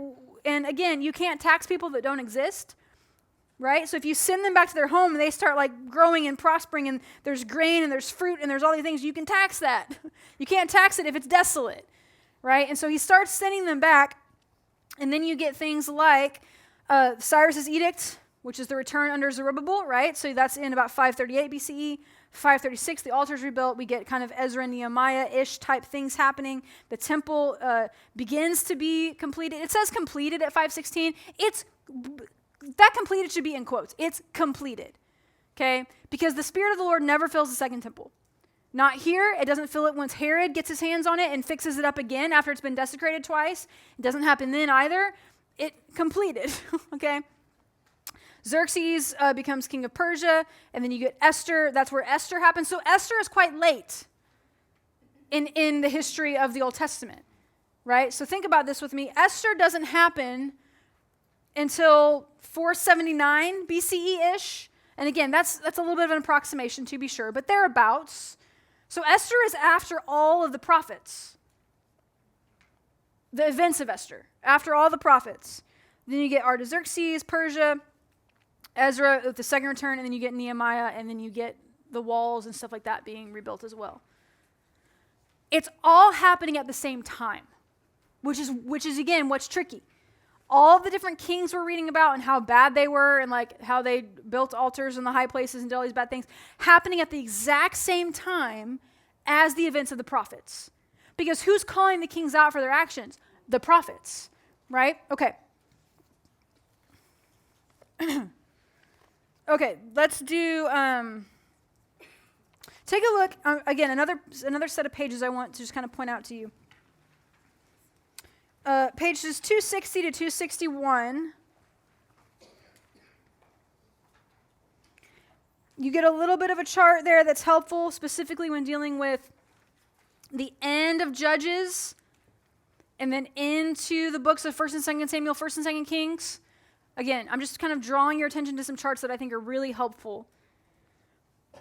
again, you can't tax people that don't exist. Right? So if you send them back to their home and they start like growing and prospering and there's grain and there's fruit and there's all these things, you can tax that. You can't tax it if it's desolate. Right? And so he starts sending them back, and then you get things like Cyrus's edict, which is the return under Zerubbabel, right? So that's in about 538 BCE. 536, the altar's rebuilt. We get kind of Ezra and Nehemiah-ish type things happening. The temple begins to be completed. It says completed at 516. That completed should be in quotes. It's completed, okay? Because the Spirit of the Lord never fills the second temple. Not here. It doesn't fill it once Herod gets his hands on it and fixes it up again after it's been desecrated twice. It doesn't happen then either. It completed, okay? Xerxes becomes king of Persia, and then you get Esther. That's where Esther happens. So Esther is quite late in the history of the Old Testament, right? So think about this with me. Esther doesn't happen until 479 BCE-ish. And again, that's a little bit of an approximation to be sure, but thereabouts. So Esther is after all of the prophets. The events of Esther, after all the prophets. Then you get Artaxerxes, Persia, Ezra with the second return, and then you get Nehemiah, and then you get the walls and stuff like that being rebuilt as well. It's all happening at the same time, which is again, what's tricky. All the different kings we're reading about and how bad they were and like how they built altars in the high places and did all these bad things happening at the exact same time as the events of the prophets. Because who's calling the kings out for their actions? The prophets, right? Okay. Okay, let's do, take a look, again, another set of pages I want to just kind of point out to you. Pages 260 to 261. You get a little bit of a chart there that's helpful, specifically when dealing with the end of Judges and then into the books of 1st and 2nd Samuel, 1st and 2nd Kings. Again, I'm just kind of drawing your attention to some charts that I think are really helpful.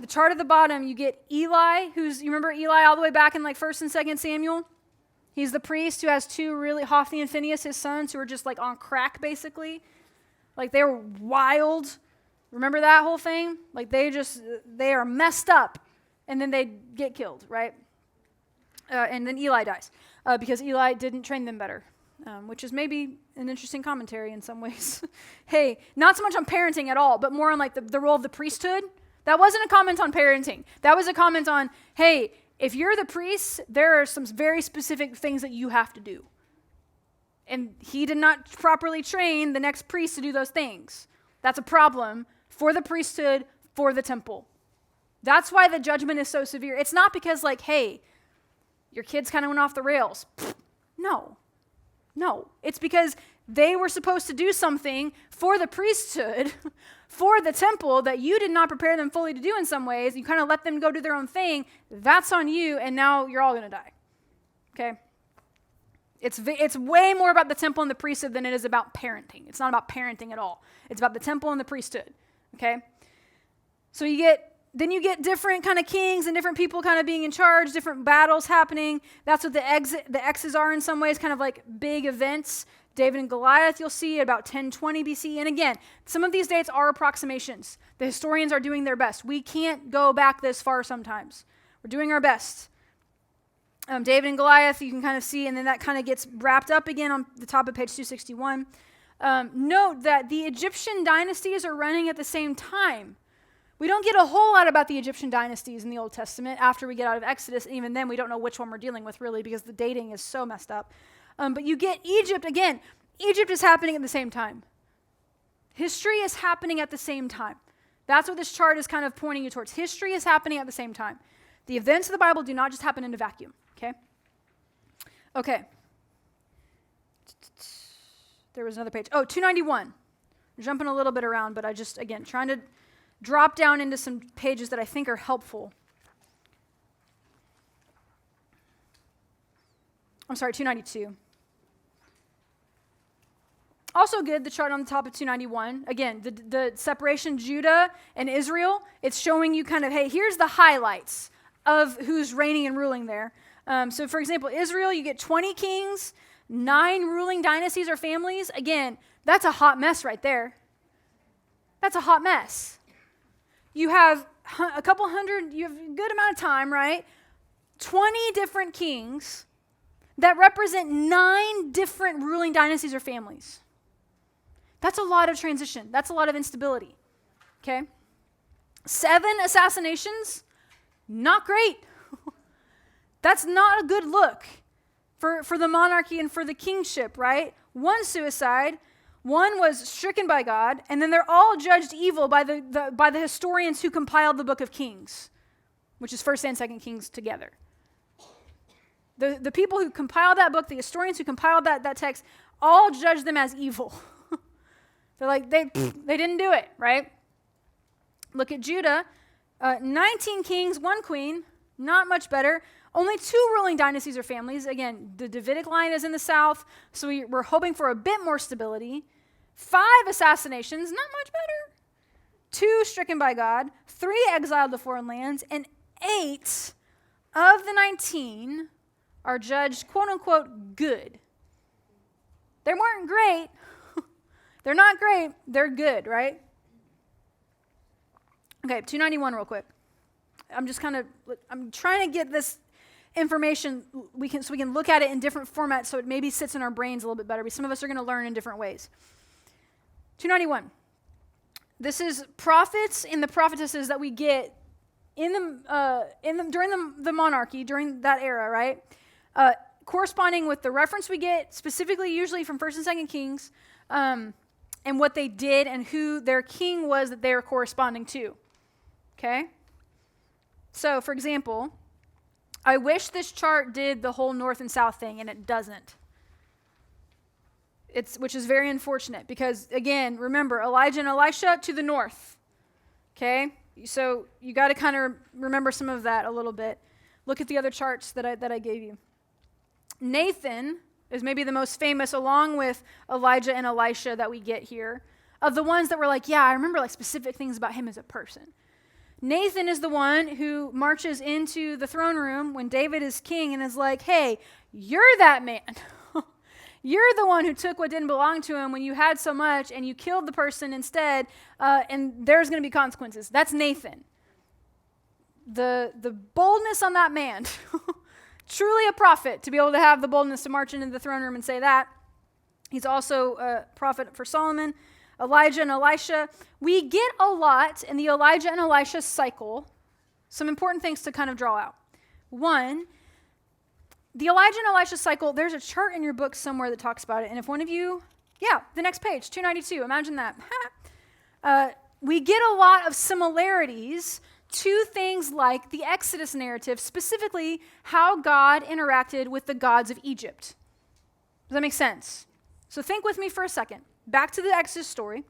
The chart at the bottom, you get Eli, you remember Eli all the way back in like 1st and 2nd Samuel? He's the priest who has two really, Hophni and Phinehas, his sons, who are just like on crack, basically. Like they were wild. Remember that whole thing? Like they are messed up, and then they get killed, right? And then Eli dies because Eli didn't train them better, which is maybe an interesting commentary in some ways. Hey, not so much on parenting at all, but more on like the role of the priesthood. That wasn't a comment on parenting. That was a comment on, hey, if you're the priest, there are some very specific things that you have to do. And he did not properly train the next priest to do those things. That's a problem for the priesthood, for the temple. That's why the judgment is so severe. It's not because like, hey, your kids kind of went off the rails. No. It's because they were supposed to do something for the priesthood, for the temple, that you did not prepare them fully to do in some ways. You kind of let them go do their own thing. That's on you, and now you're all going to die. Okay? It's way more about the temple and the priesthood than it is about parenting. It's not about parenting at all. It's about the temple and the priesthood. Okay? So you get different kind of kings and different people kind of being in charge, different battles happening. That's what the X's are in some ways, kind of like big events. David and Goliath, you'll see about 1020 BC. And again, some of these dates are approximations. The historians are doing their best. We can't go back this far sometimes. We're doing our best. David and Goliath, you can kind of see, and then that kind of gets wrapped up again on the top of page 261. Note that the Egyptian dynasties are running at the same time. We don't get a whole lot about the Egyptian dynasties in the Old Testament after we get out of Exodus, and even then we don't know which one we're dealing with really because the dating is so messed up. But you get Egypt, again, Egypt is happening at the same time. History is happening at the same time. That's what this chart is kind of pointing you towards. History is happening at the same time. The events of the Bible do not just happen in a vacuum, okay? Okay. There was another page. 291. I'm jumping a little bit around, but I just, again, trying to drop down into some pages that I think are helpful. I'm sorry, 292. Also good, the chart on the top of 291. Again, the separation, Judah and Israel, it's showing you kind of, hey, here's the highlights of who's reigning and ruling there. So for example, Israel, you get 20 kings, 9 ruling dynasties or families. Again, that's a hot mess right there. That's a hot mess. You have a couple hundred, you have a good amount of time, right? 20 different kings that represent 9 different ruling dynasties or families. That's a lot of transition. That's a lot of instability, okay? 7 assassinations, not great. That's not a good look for the monarchy and for the kingship, right? 1 suicide, 1 was stricken by God, and then they're all judged evil by the historians who compiled the book of Kings, which is 1st and 2nd Kings together. The people who compiled that book, the historians who compiled that text, all judged them as evil. They're like, they didn't do it, right? Look at Judah. 19 kings, 1 queen, not much better. Only 2 ruling dynasties or families. Again, the Davidic line is in the south, so we're hoping for a bit more stability. 5 assassinations, not much better. 2 stricken by God, 3 exiled to foreign lands, and 8 of the 19 are judged, quote unquote, good. They weren't great. They're not great. They're good, right? Okay, 291 real quick. I'm trying to get this information so we can look at it in different formats so it maybe sits in our brains a little bit better. But some of us are going to learn in different ways. 291. This is prophets and the prophetesses that we get during the monarchy, during that era, right? Corresponding with the reference we get, specifically usually from 1st and 2nd Kings, and what they did and who their king was that they were corresponding to. Okay? So, for example, I wish this chart did the whole north and south thing, and it doesn't. Which is very unfortunate because, again, remember, Elijah and Elisha to the north. Okay? So you got to kind of remember some of that a little bit. Look at the other charts that I gave you. Nathan is maybe the most famous, along with Elijah and Elisha that we get here, of the ones that were like, yeah, I remember like specific things about him as a person. Nathan is the one who marches into the throne room when David is king and is like, hey, you're that man. You're the one who took what didn't belong to him when you had so much and you killed the person instead, and there's going to be consequences. That's Nathan. The boldness on that man, truly a prophet to be able to have the boldness to march into the throne room and say that. He's also a prophet for Solomon. Elijah and Elisha. We get a lot in the Elijah and Elisha cycle. Some important things to kind of draw out. One, the Elijah and Elisha cycle, there's a chart in your book somewhere that talks about it. And if one of you, the next page, 292, imagine that. We get a lot of similarities to things like the Exodus narrative, specifically how God interacted with the gods of Egypt. Does that make sense? So think with me for a second. Back to the Exodus story.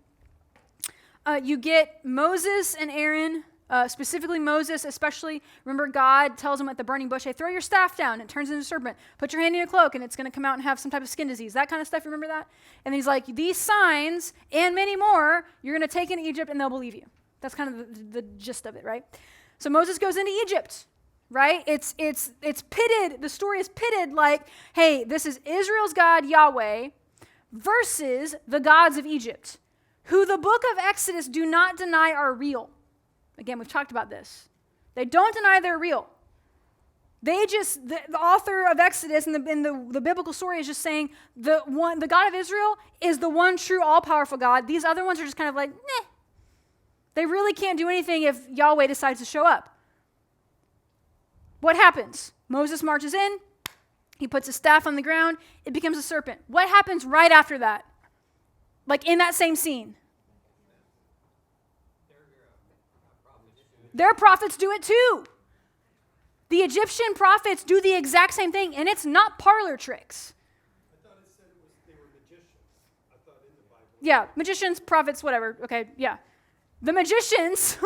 You get Moses and Aaron, specifically Moses, especially. Remember, God tells him at the burning bush, hey, throw your staff down. It turns into a serpent. Put your hand in your cloak, and it's going to come out and have some type of skin disease. That kind of stuff, remember that? And he's like, these signs and many more, you're going to take into Egypt, and they'll believe you. That's kind of the gist of it, right? So Moses goes into Egypt, right? It's pitted. The story is pitted like, hey, this is Israel's God, Yahweh, versus the gods of Egypt, who the book of Exodus do not deny are real. Again, we've talked about this. They don't deny they're real. They just, the author of Exodus and the biblical story is just saying the God of Israel is the one true all-powerful God. These other ones are just kind of like, meh. They really can't do anything if Yahweh decides to show up. What happens? Moses marches in. He puts his staff on the ground. It becomes a serpent. What happens right after that? Like in that same scene? Their prophets do it too. The Egyptian prophets do the exact same thing, and it's not parlor tricks. I thought it said they were magicians. I thought in the Bible. Yeah, magicians, prophets, whatever. Okay, yeah. The magicians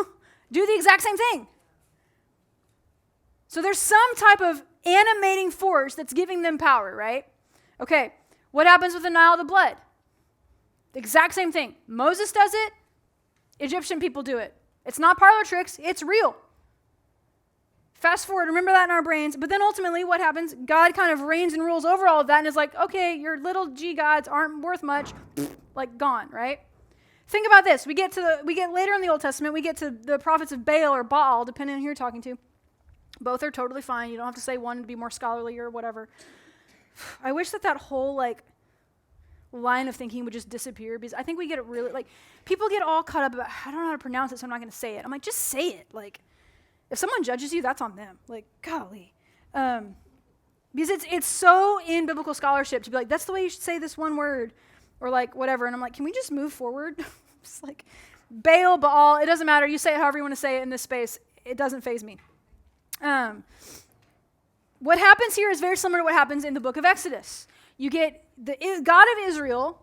do the exact same thing. So there's some type of animating force that's giving them power, right? Okay, what happens with the Nile of the blood? The exact same thing. Moses does it. Egyptian people do it. It's not parlor tricks. It's real. Fast forward, remember that in our brains. But then ultimately what happens? God kind of reigns and rules over all of that and is like, okay, your little G gods aren't worth much. Like gone, right? Think about this. We get later in the Old Testament, we get to the prophets of Baal or Baal, depending on who you're talking to. Both are totally fine. You don't have to say one to be more scholarly or whatever. I wish that whole line of thinking would just disappear, because I think we get it really, people get all caught up about, I don't know how to pronounce it, so I'm not going to say it. I'm like, just say it. If someone judges you, that's on them. Golly. Because it's so in biblical scholarship to be like, that's the way you should say this one word, or whatever. And I'm like, can we just move forward? It's like Baal, Baal, it doesn't matter. You say it however you want to say it in this space. It doesn't faze me. What happens here is very similar to what happens in the book of Exodus. You get the God of Israel,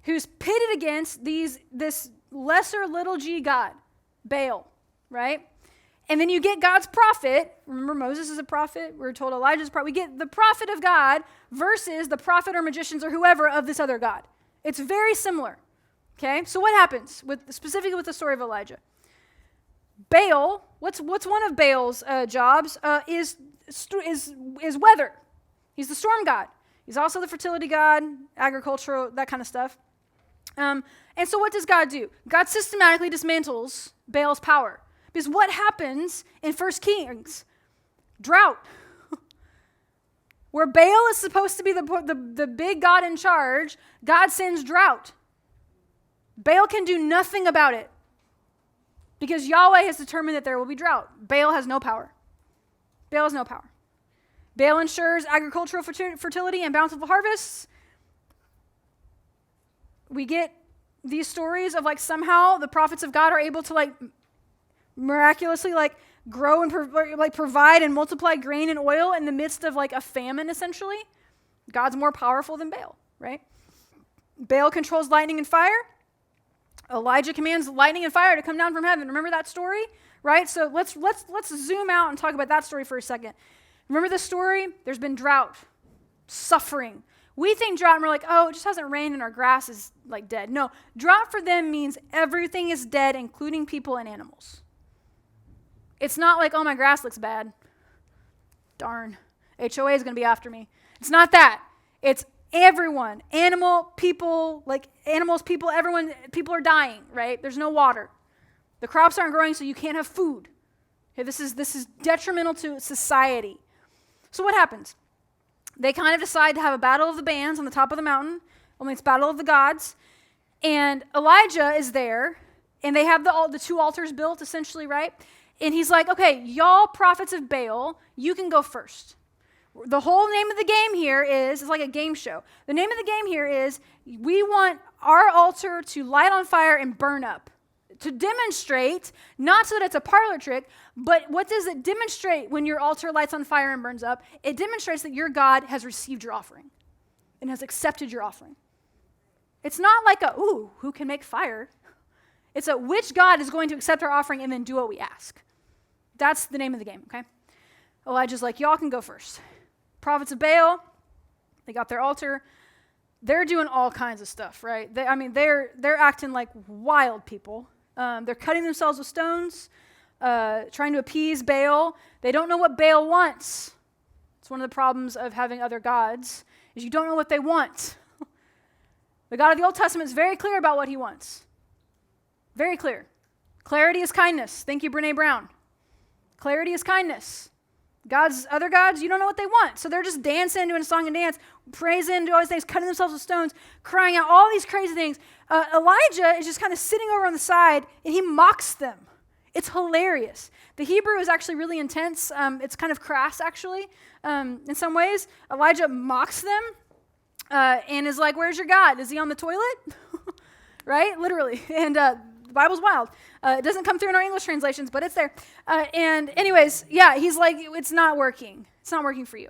who's pitted against this lesser little g God, Baal, right? And then you get God's prophet. Remember, Moses is a prophet. We're told Elijah's a prophet. We get the prophet of God versus the prophet or magicians or whoever of this other God. It's very similar. Okay, so what happens specifically with the story of Elijah? Baal, what's one of Baal's jobs is weather. He's the storm god. He's also the fertility god, agricultural, that kind of stuff. And so what does God do? God systematically dismantles Baal's power. Because what happens in 1 Kings? Drought. Where Baal is supposed to be the big god in charge, God sends drought. Baal can do nothing about it. Because Yahweh has determined that there will be drought. Baal has no power. Baal has no power. Baal ensures agricultural fertility and bountiful harvests. We get these stories of somehow the prophets of God are able to miraculously grow and provide and multiply grain and oil in the midst of a famine, essentially. God's more powerful than Baal, right? Baal controls lightning and fire. Elijah commands lightning and fire to come down from heaven. Remember that story, right? So let's zoom out and talk about that story for a second. Remember the story? There's been drought, suffering. We think drought and we're like, oh, it just hasn't rained and our grass is like dead. No, drought for them means everything is dead, including people and animals. It's not like, oh, my grass looks bad. Darn, HOA is going to be after me. It's not that. It's everyone, animal, people, like animals, people, everyone, people are dying, right? There's no water. The crops aren't growing, so you can't have food. Okay, this is detrimental to society. So what happens? They kind of decide to have a battle of the bands on the top of the mountain, only it's battle of the gods, and Elijah is there, and they have the two altars built, essentially, right? And he's like, okay, y'all prophets of Baal, you can go first. The whole name of the game here is, it's like a game show. The name of the game here is, we want our altar to light on fire and burn up. To demonstrate, not so that it's a parlor trick, but what does it demonstrate when your altar lights on fire and burns up? It demonstrates that your God has received your offering and has accepted your offering. It's not like who can make fire? It's which God is going to accept our offering and then do what we ask. That's the name of the game, okay? Elijah's like, y'all can go first. Prophets of Baal, they got their altar. They're doing all kinds of stuff, right? They're acting like wild people. They're cutting themselves with stones, trying to appease Baal. They don't know what Baal wants. It's one of the problems of having other gods, is you don't know what they want. The God of the Old Testament is very clear about what he wants. Very clear. Clarity is kindness. Thank you, Brene Brown. Clarity is kindness. Other gods, you don't know what they want. So they're just dancing, doing a song and dance, praising, doing all these things, cutting themselves with stones, crying out, all these crazy things. Elijah is just kind of sitting over on the side, and he mocks them. It's hilarious. The Hebrew is actually really intense. It's kind of crass, actually, in some ways. Elijah mocks them and is like, where's your God? Is he on the toilet? Right? Literally. And the Bible's wild. It doesn't come through in our English translations, but it's there. And anyways, yeah, he's like, it's not working. It's not working for you.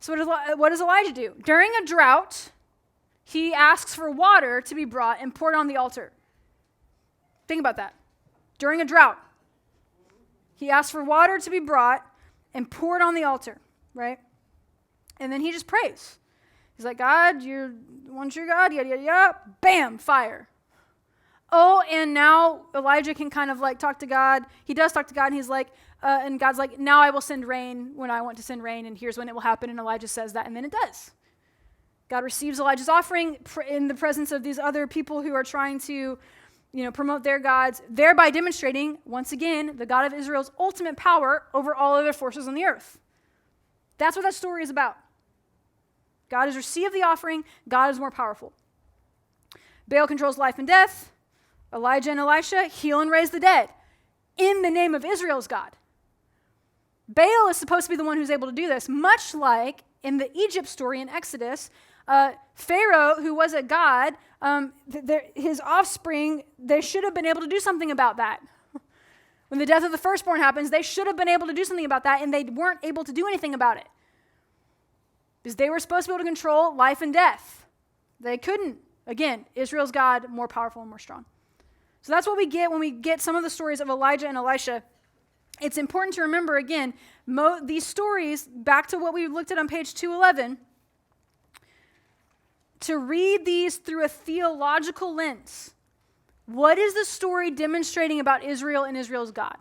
So what does Elijah do? During a drought, he asks for water to be brought and poured on the altar. Think about that. During a drought, he asks for water to be brought and poured on the altar, right? And then he just prays. He's like, God, once you're God, yada, yada, yada, bam, fire. Oh, and now Elijah can kind of like talk to God. He does talk to God, and he's like, and God's like, now I will send rain when I want to send rain, and here's when it will happen. And Elijah says that, and then it does. God receives Elijah's offering in the presence of these other people who are trying to, promote their gods, thereby demonstrating, once again, the God of Israel's ultimate power over all other forces on the earth. That's what that story is about. God has received the offering. God is more powerful. Baal controls life and death. Elijah and Elisha heal and raise the dead in the name of Israel's God. Baal is supposed to be the one who's able to do this, much like in the Egypt story in Exodus. Pharaoh, who was a god, his offspring, they should have been able to do something about that. When the death of the firstborn happens, they should have been able to do something about that, and they weren't able to do anything about it. Because they were supposed to be able to control life and death. They couldn't. Again, Israel's God, more powerful and more strong. So that's what we get when we get some of the stories of Elijah and Elisha. It's important to remember, again, these stories, back to what we looked at on page 211, to read these through a theological lens. What is the story demonstrating about Israel and Israel's God?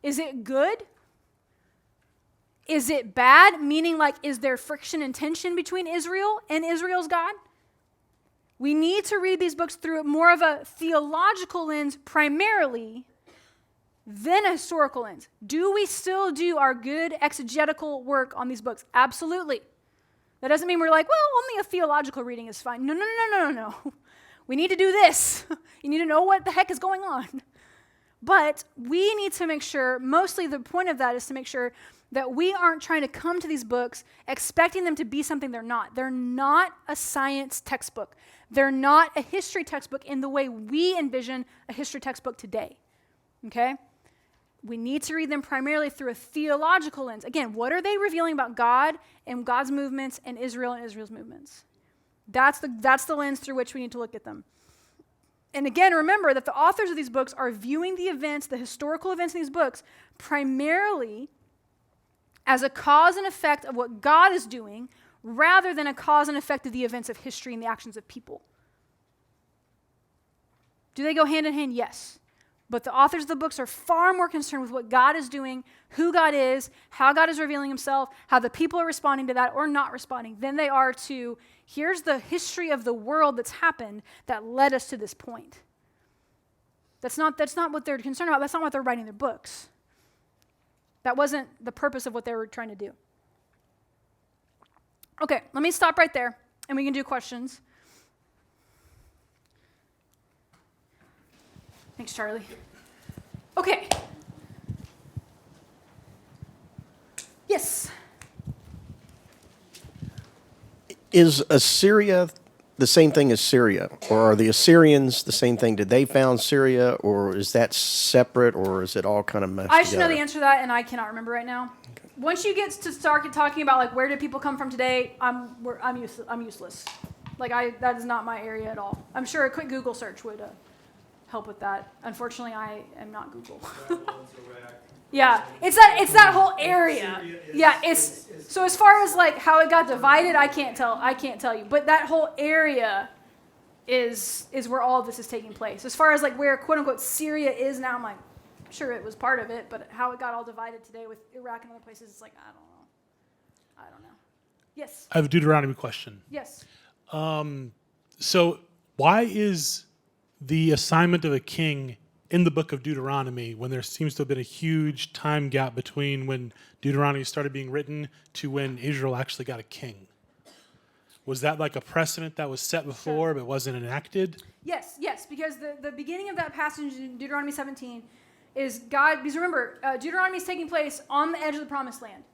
Is it good? Is it bad? Meaning, like, is there friction and tension between Israel and Israel's God? We need to read these books through more of a theological lens primarily than a historical lens. Do we still do our good exegetical work on these books? Absolutely. That doesn't mean we're like, well, only a theological reading is fine. No. We need to do this. You need to know what the heck is going on. But we need to make sure, mostly the point of that is to make sure that we aren't trying to come to these books expecting them to be something they're not. They're not a science textbook. They're not a history textbook in the way we envision a history textbook today. Okay? We need to read them primarily through a theological lens. Again, what are they revealing about God and God's movements and Israel and Israel's movements? That's the lens through which we need to look at them. And again, remember that the authors of these books are viewing the events, the historical events in these books, primarily as a cause and effect of what God is doing rather than a cause and effect of the events of history and the actions of people. Do they go hand in hand? Yes. But the authors of the books are far more concerned with what God is doing, who God is, how God is revealing himself, how the people are responding to that or not responding, than they are to, here's the history of the world that's happened that led us to this point. That's not what they're concerned about. That's not what they're writing their books. That wasn't the purpose of what they were trying to do. Okay, let me stop right there, and we can do questions. Thanks, Charlie. Okay. Yes. Is Assyria the same thing as Syria? Or are the Assyrians the same thing? Did they found Syria, or is that separate, or is it all kind of meshed I should know together? the answer to that, and I cannot remember right now. Okay. Once you get to start talking about like where did people come from today, I'm useless. That is not my area at all. I'm sure a quick Google search would help with that. Unfortunately, I am not Google. Yeah, it's that whole area. So as far as like how it got divided, I can't tell you. But that whole area is where all of this is taking place. As far as like where quote unquote Syria is now, I'm like, sure it was part of it, but how it got all divided today with Iraq and other places, it's like I don't know. Yes. I have a Deuteronomy question. Yes. So why is the assignment of a king in the book of Deuteronomy when there seems to have been a huge time gap between when Deuteronomy started being written to when Israel actually got a king? Was that like a precedent that was set before but wasn't enacted? Yes, because the beginning of that passage in Deuteronomy 17 is God, because remember, Deuteronomy is taking place on the edge of the promised land,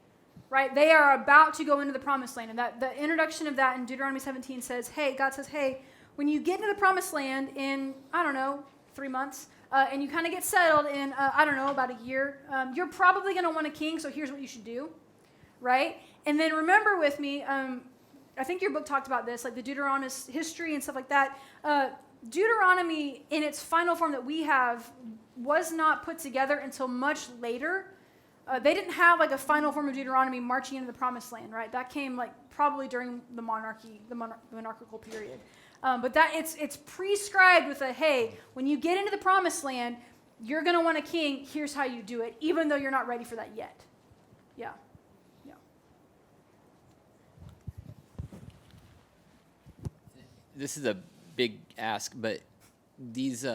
right? They are about to go into the promised land, and that the introduction of that in Deuteronomy 17 says, God says, when you get into the promised land in, 3 months, and you kind of get settled in, about a year, you're probably going to want a king, so here's what you should do, right? And then remember with me, I think your book talked about this, like the Deuteronomist history and stuff like that. Deuteronomy, in its final form that we have, was not put together until much later. They didn't have like a final form of Deuteronomy marching into the promised land, right? That came like probably during the monarchical period. But that it's prescribed with when you get into the promised land, you're going to want a king. Here's how you do it, even though you're not ready for that yet. Yeah. This is a big ask, but these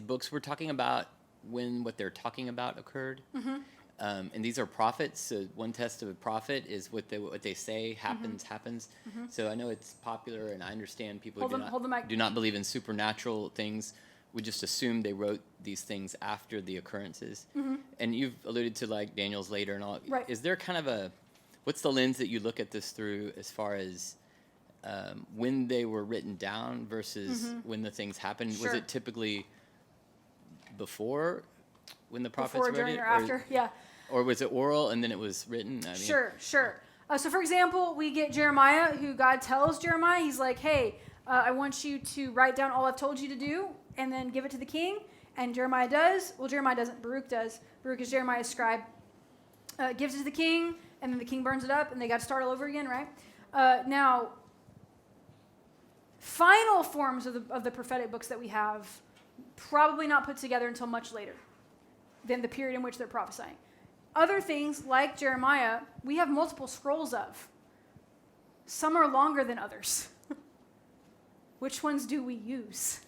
books we're talking about when what they're talking about occurred, and these are prophets. So one test of a prophet is what they say happens. So I know it's popular, and I understand people do not believe in supernatural things. We just assume they wrote these things after the occurrences. And you've alluded to like Daniel's later and all. Right. Is there kind of what's the lens that you look at this through as far as when they were written down versus when the things happened? Sure. Was it typically before when the prophets Before, wrote during, it? or after? Yeah. Or was it oral and then it was written? Sure. So for example, we get Jeremiah, who God tells Jeremiah, he's like, I want you to write down all I've told you to do and then give it to the king. And Jeremiah does. Well, Jeremiah doesn't. Baruch does. Baruch is Jeremiah's scribe. Gives it to the king, and then the king burns it up, and they got to start all over again, right? Now, final forms of the prophetic books that we have probably not put together until much later than the period in which they're prophesying. Other things, like Jeremiah, we have multiple scrolls of. Some are longer than others. Which ones do we use?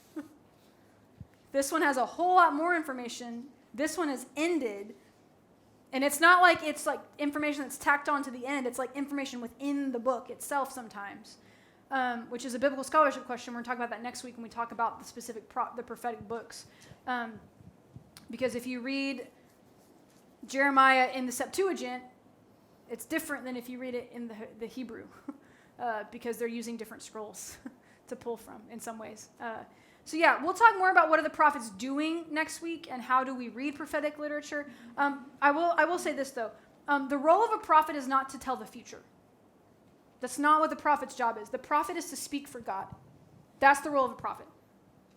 This one has a whole lot more information. This one is ended. And it's not like it's like information that's tacked on to the end. It's like information within the book itself sometimes, which is a biblical scholarship question. We're going to talk about that next week when we talk about the specific the prophetic books. Because if you read Jeremiah in the Septuagint, it's different than if you read it in the Hebrew because they're using different scrolls to pull from in some ways. So yeah, we'll talk more about what are the prophets doing next week and how do we read prophetic literature. I will say this though. The role of a prophet is not to tell the future. That's not what the prophet's job is. The prophet is to speak for God. That's the role of a prophet.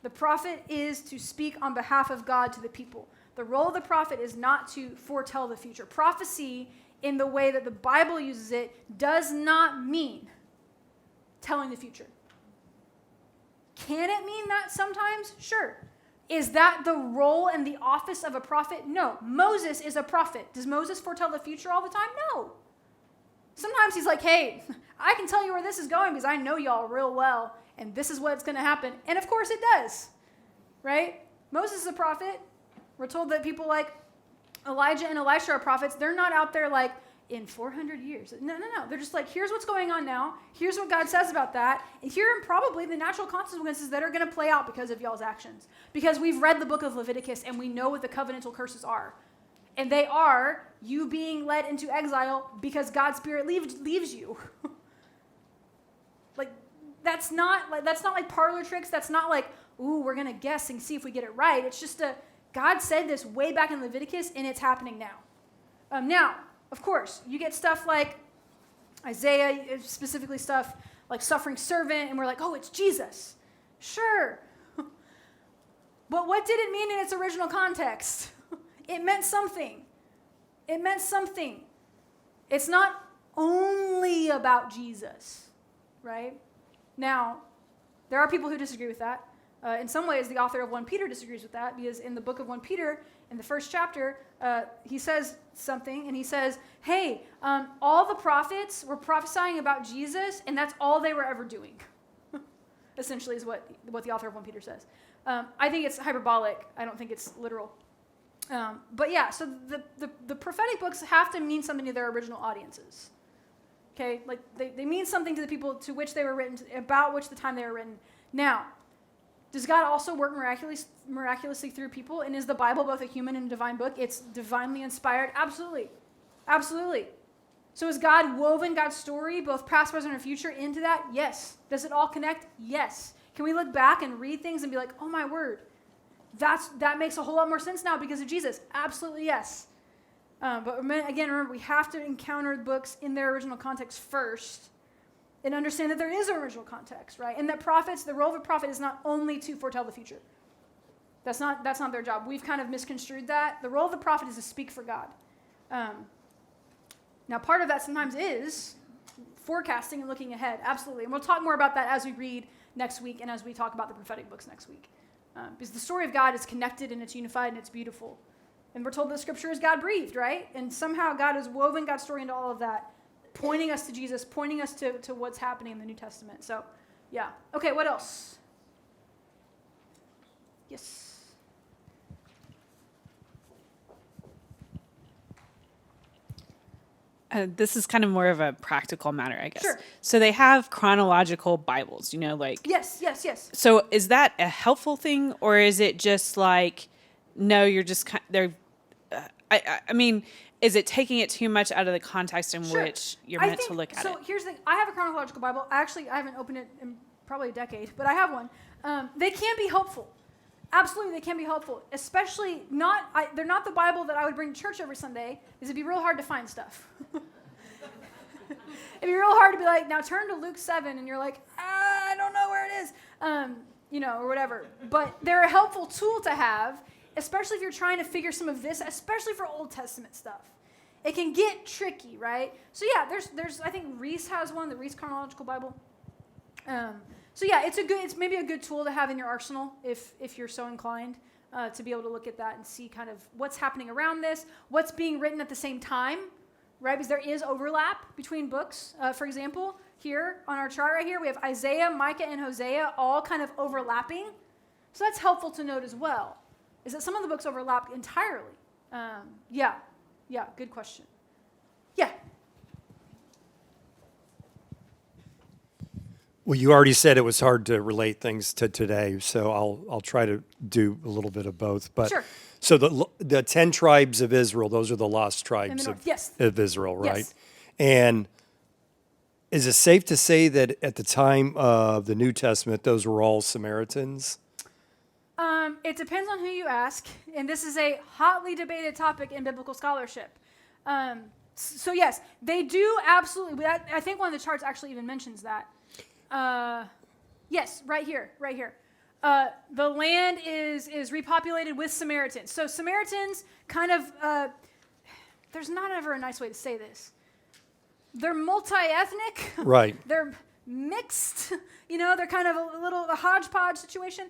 The prophet is to speak on behalf of God to the people. The role of the prophet is not to foretell the future. Prophecy, in the way that the Bible uses it, does not mean telling the future. Can it mean that sometimes? Sure. Is that the role and the office of a prophet? No. Moses is a prophet. Does Moses foretell the future all the time? No. Sometimes he's like, hey, I can tell you where this is going because I know y'all real well, and this is what's going to happen. And of course it does, right? Moses is a prophet. We're told that people like Elijah and Elisha are prophets. They're not out there like, in 400 years. No. They're just like, here's what's going on now. Here's what God says about that. And here are probably the natural consequences that are going to play out because of y'all's actions. Because we've read the book of Leviticus and we know what the covenantal curses are. And they are you being led into exile because God's Spirit leaves you. That's not like parlor tricks. That's not like, ooh, we're going to guess and see if we get it right. It's just God said this way back in Leviticus and it's happening now. Now, of course, you get stuff like Isaiah, specifically stuff like suffering servant, and we're like, oh, it's Jesus. Sure. But what did it mean in its original context? It meant something. It meant something. It's not only about Jesus, right? Now, there are people who disagree with that. In some ways, the author of 1 Peter disagrees with that because in the book of 1 Peter, in the first chapter, he says something, and he says, hey, all the prophets were prophesying about Jesus, and that's all they were ever doing, essentially is what the author of 1 Peter says. I think it's hyperbolic. I don't think it's literal. But yeah, so the prophetic books have to mean something to their original audiences. Okay? Like, they mean something to the people to which they were written, about which the time they were written. Now, does God also work miraculously through people? And is the Bible both a human and a divine book? It's divinely inspired? Absolutely. Absolutely. So has God woven God's story, both past, present, and future, into that? Yes. Does it all connect? Yes. Can we look back and read things and be like, oh my word, that makes a whole lot more sense now because of Jesus? Absolutely yes. But again, remember, we have to encounter books in their original context first and understand that there is an original context, right? And that prophets, the role of a prophet is not only to foretell the future. That's not their job. We've kind of misconstrued that. The role of the prophet is to speak for God. Now, part of that sometimes is forecasting and looking ahead. Absolutely. And we'll talk more about that as we read next week and as we talk about the prophetic books next week. Because the story of God is connected and it's unified and it's beautiful. And we're told that Scripture is God-breathed, right? And somehow God has woven God's story into all of that, pointing us to Jesus, pointing us to what's happening in the New Testament. So, yeah. Okay, what else? Yes. This is kind of more of a practical matter, I guess. Sure. So they have chronological Bibles, like... Yes. So is that a helpful thing, or is it just like, no, you're just... I mean, is it taking it too much out of the context in which you're meant to look at it? So here's the thing. I have a chronological Bible. I haven't opened it in probably a decade, but I have one. They can be helpful. Absolutely, they can be helpful. Especially they're not the Bible that I would bring to church every Sunday, because it'd be real hard to find stuff. It'd be real hard to be like, now turn to Luke 7, and you're like, I don't know where it is, or whatever. But they're a helpful tool to have, especially if you're trying to figure some of this, especially for Old Testament stuff. It can get tricky, right? So yeah, there's I think Reese has one, the Reese Chronological Bible. So yeah, it's maybe a good tool to have in your arsenal if you're so inclined to be able to look at that and see kind of what's happening around this, what's being written at the same time, right? Because there is overlap between books. For example, here on our chart right here, we have Isaiah, Micah, and Hosea all kind of overlapping. So that's helpful to note as well, is that some of the books overlap entirely. Yeah, good question. Yeah. Well, you already said it was hard to relate things to today, so I'll try to do a little bit of both. But Sure. So the 10 tribes of Israel, those are the lost tribes north, yes. of Israel, right? Yes. And is it safe to say that at the time of the New Testament, those were all Samaritans? It depends on who you ask, and this is a hotly debated topic in biblical scholarship. So yes, they do absolutely. I think one of the charts actually even mentions that. Yes, right here. the land is repopulated with Samaritans. So Samaritans kind of, there's not ever a nice way to say this. They're multi-ethnic. Right. They're mixed. They're kind of a hodgepodge situation.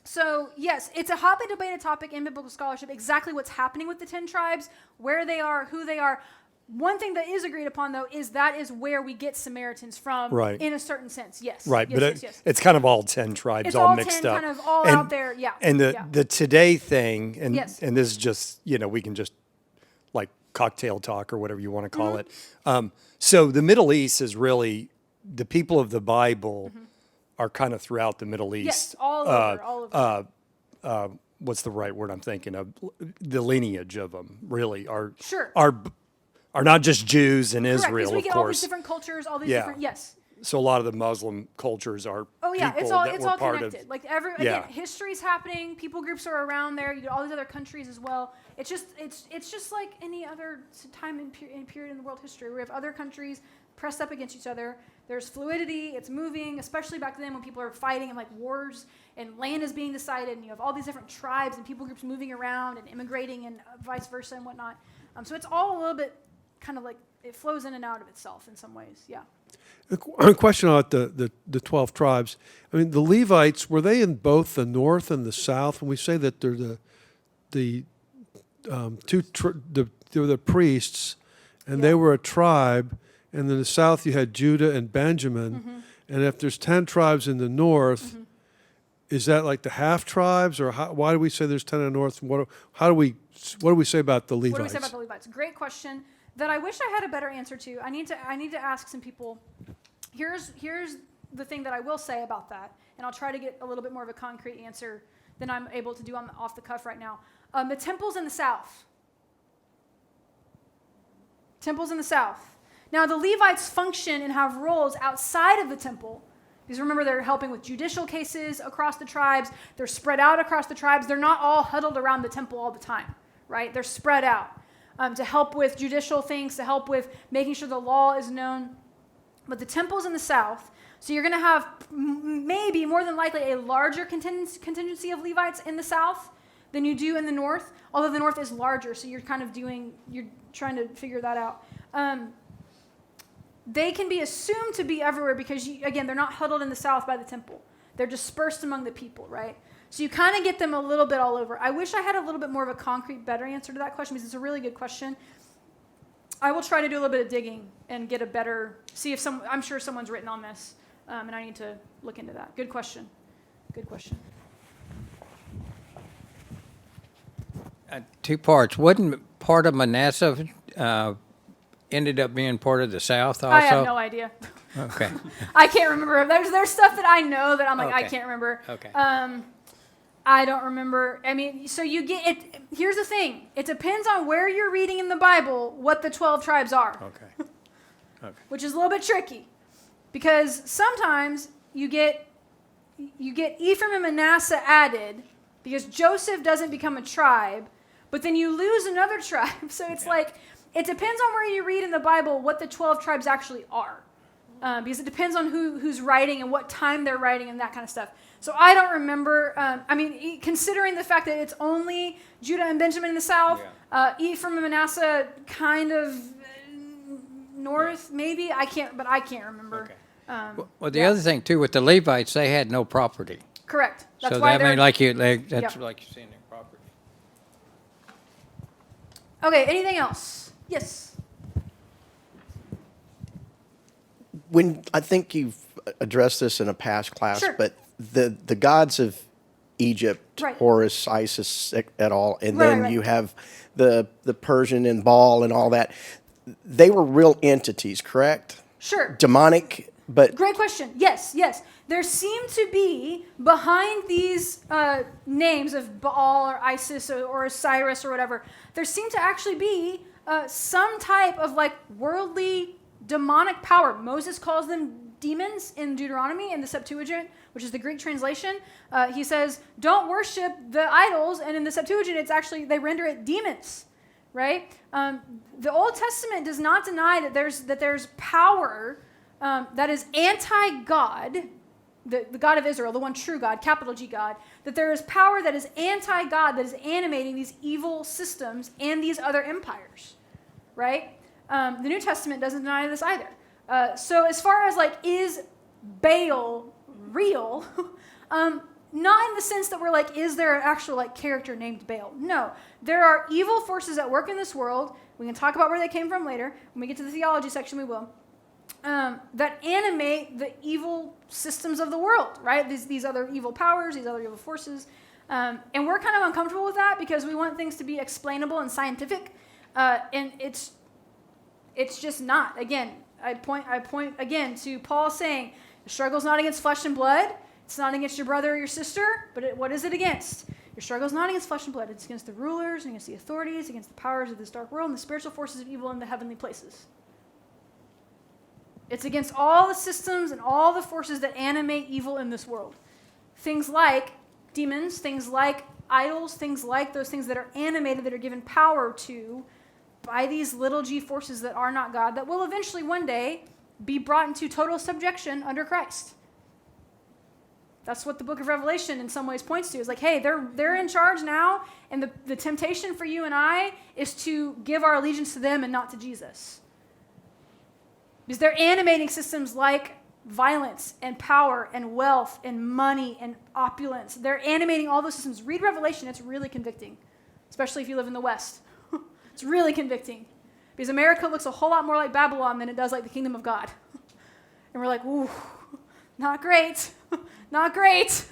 So yes, it's a hotly debated topic in biblical scholarship, exactly what's happening with the 10 tribes, where they are, who they are. One thing that is agreed upon, though, is that is where we get Samaritans from, Right. in a certain sense. Yes. Right, Yes, but yes. it's kind of all 10 tribes It's all all mixed 10 up. kind of all And- out there, yeah. And yeah. the today thing, and Yes. and this is just, we can just like cocktail talk or whatever you want to call Mm-hmm. it. So the Middle East is really, the people of the Bible are kind of throughout the Middle East. Yes, all over. What's the right word I'm thinking of? The lineage of them really are Sure. are not just Jews in Correct, Israel, because we of get all these course. different cultures, all these Yeah. different, yes. So a lot of the Muslim cultures are Oh yeah, people it's all that were part connected. of. Like Yeah. again, history's happening. People groups are around there. You get all these other countries as well. It's just like any other time and period in the world history. We have other countries pressed up against each other. There's fluidity. It's moving, especially back then when people are fighting and like wars and land is being decided, and you have all these different tribes and people groups moving around and immigrating and vice versa and whatnot. So it's all a little bit kind of like it flows in and out of itself in some ways. Yeah. A question about the 12 tribes. I mean, the Levites, were they in both the north and the south? When we say that they're they were the priests, and they were a tribe, and in the south you had Judah and Benjamin, and if there's 10 tribes in the north, is that like the half tribes, or why do we say there's 10 in the north? What do we say about the Levites? What do we say about the Levites? Great question that I wish I had a better answer to. I need to ask some people. Here's the thing that I will say about that, and I'll try to get a little bit more of a concrete answer than I'm able to do off the cuff right now. The temples in the south. Temples in the south. Now, the Levites function and have roles outside of the temple. Because remember, they're helping with judicial cases across the tribes. They're spread out across the tribes. They're not all huddled around the temple all the time, right? They're spread out to help with judicial things, to help with making sure the law is known. But the temple's in the south, so you're going to have maybe, more than likely, a larger contingency of Levites in the south than you do in the north, although the north is larger, so you're trying to figure that out. They can be assumed to be everywhere because, again, they're not huddled in the south by the temple. They're dispersed among the people, right? So you kind of get them a little bit all over. I wish I had a little bit more of a concrete, better answer to that question because it's a really good question. I will try to do a little bit of digging and get a better, I'm sure someone's written on this, and I need to look into that. Good question. Good question. Two parts. Wasn't part of Manasseh ended up being part of the South also? I have no idea. Okay. I can't remember. There's stuff that I know that I'm like, I Okay. can't remember. Okay. I don't remember. I mean, so you get it. Here's the thing. It depends on where you're reading in the Bible what the 12 tribes are. Okay. Okay. Which is a little bit tricky because sometimes you get Ephraim and Manasseh added because Joseph doesn't become a tribe, but then you lose another tribe. So it's like, it depends on where you read in the Bible what the 12 tribes actually are. Because it depends on who's writing and what time they're writing and that kind of stuff. So I don't remember. Considering the fact that it's only Judah and Benjamin in the south, Ephraim and Manasseh kind of north, maybe. I can't remember. Okay. Well, the other thing too with the Levites, they had no property. Correct. That's So why that mean like that's Yep. like you're saying their property. Okay. Anything else? Yes. When I think you've addressed this in a past class, Sure. but the gods of Egypt, Right. Horus, Isis, et al., and Right, then right. you have the Persian and Baal and all that. They were real entities, correct? Sure. Demonic, but Great question. Yes, yes. There seem to be behind these names of Baal or Isis or Osiris or whatever, there seem to actually be some type of like worldly demonic power. Moses calls them demons in Deuteronomy in the Septuagint, which is the Greek translation. He says, don't worship the idols. And in the Septuagint, it's actually, they render it demons, right? The Old Testament does not deny that there's power that is anti-God the God of Israel, the one true God, capital G God, that there is power that is anti-God that is animating these evil systems and these other empires, right? The New Testament doesn't deny this either. So as far as like, is Baal real? Not in the sense that we're like, is there an actual like character named Baal? No, there are evil forces at work in this world. We can talk about where they came from later. When we get to the theology section, we will. That animate the evil systems of the world, right? These other evil powers, these other evil forces. And we're kind of uncomfortable with that because we want things to be explainable and scientific. And it's just not. Again, I point again to Paul saying, the struggle's not against flesh and blood. It's not against your brother or your sister, but what is it against? Your struggle's not against flesh and blood. It's against the rulers, and against the authorities, against the powers of this dark world, and the spiritual forces of evil in the heavenly places. It's against all the systems and all the forces that animate evil in this world. Things like demons, things like idols, things like those things that are animated, that are given power to by these little g forces that are not God, that will eventually one day be brought into total subjection under Christ. That's what the book of Revelation in some ways points to. Is like, hey, they're in charge now, and the temptation for you and I is to give our allegiance to them and not to Jesus. Because they're animating systems like violence and power and wealth and money and opulence. They're animating all those systems. Read Revelation. It's really convicting, especially if you live in the West. It's really convicting. Because America looks a whole lot more like Babylon than it does like the kingdom of God. And we're like, ooh, not great. Not great,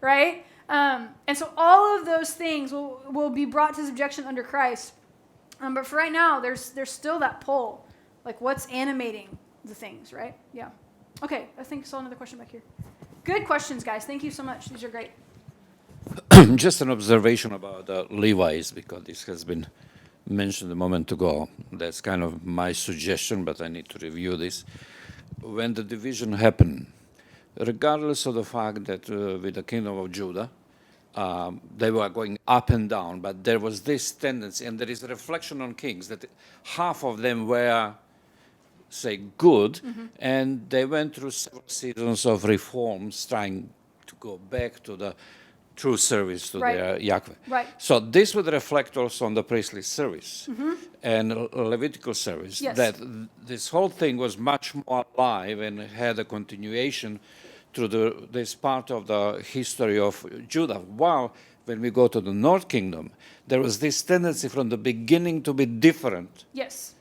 right? And so all of those things will be brought to subjection under Christ. But for right now, there's still that pull. Like, what's animating the things, right? Yeah. Okay, I think I saw another question back here. Good questions, guys. Thank you so much. These are great. Just an observation about Levites, because this has been mentioned a moment ago. That's kind of my suggestion, but I need to review this. When the division happened, regardless of the fact that with the kingdom of Judah, they were going up and down, but there was this tendency, and there is a reflection on kings, that half of them were, say, good, and they went through several seasons of reforms, trying to go back to the true service to their Yahweh. Right. So this would reflect also on the priestly service and Levitical service, Yes. that this whole thing was much more alive and had a continuation through this part of the history of Judah. While when we go to the North Kingdom, there was this tendency from the beginning to be different. Yes.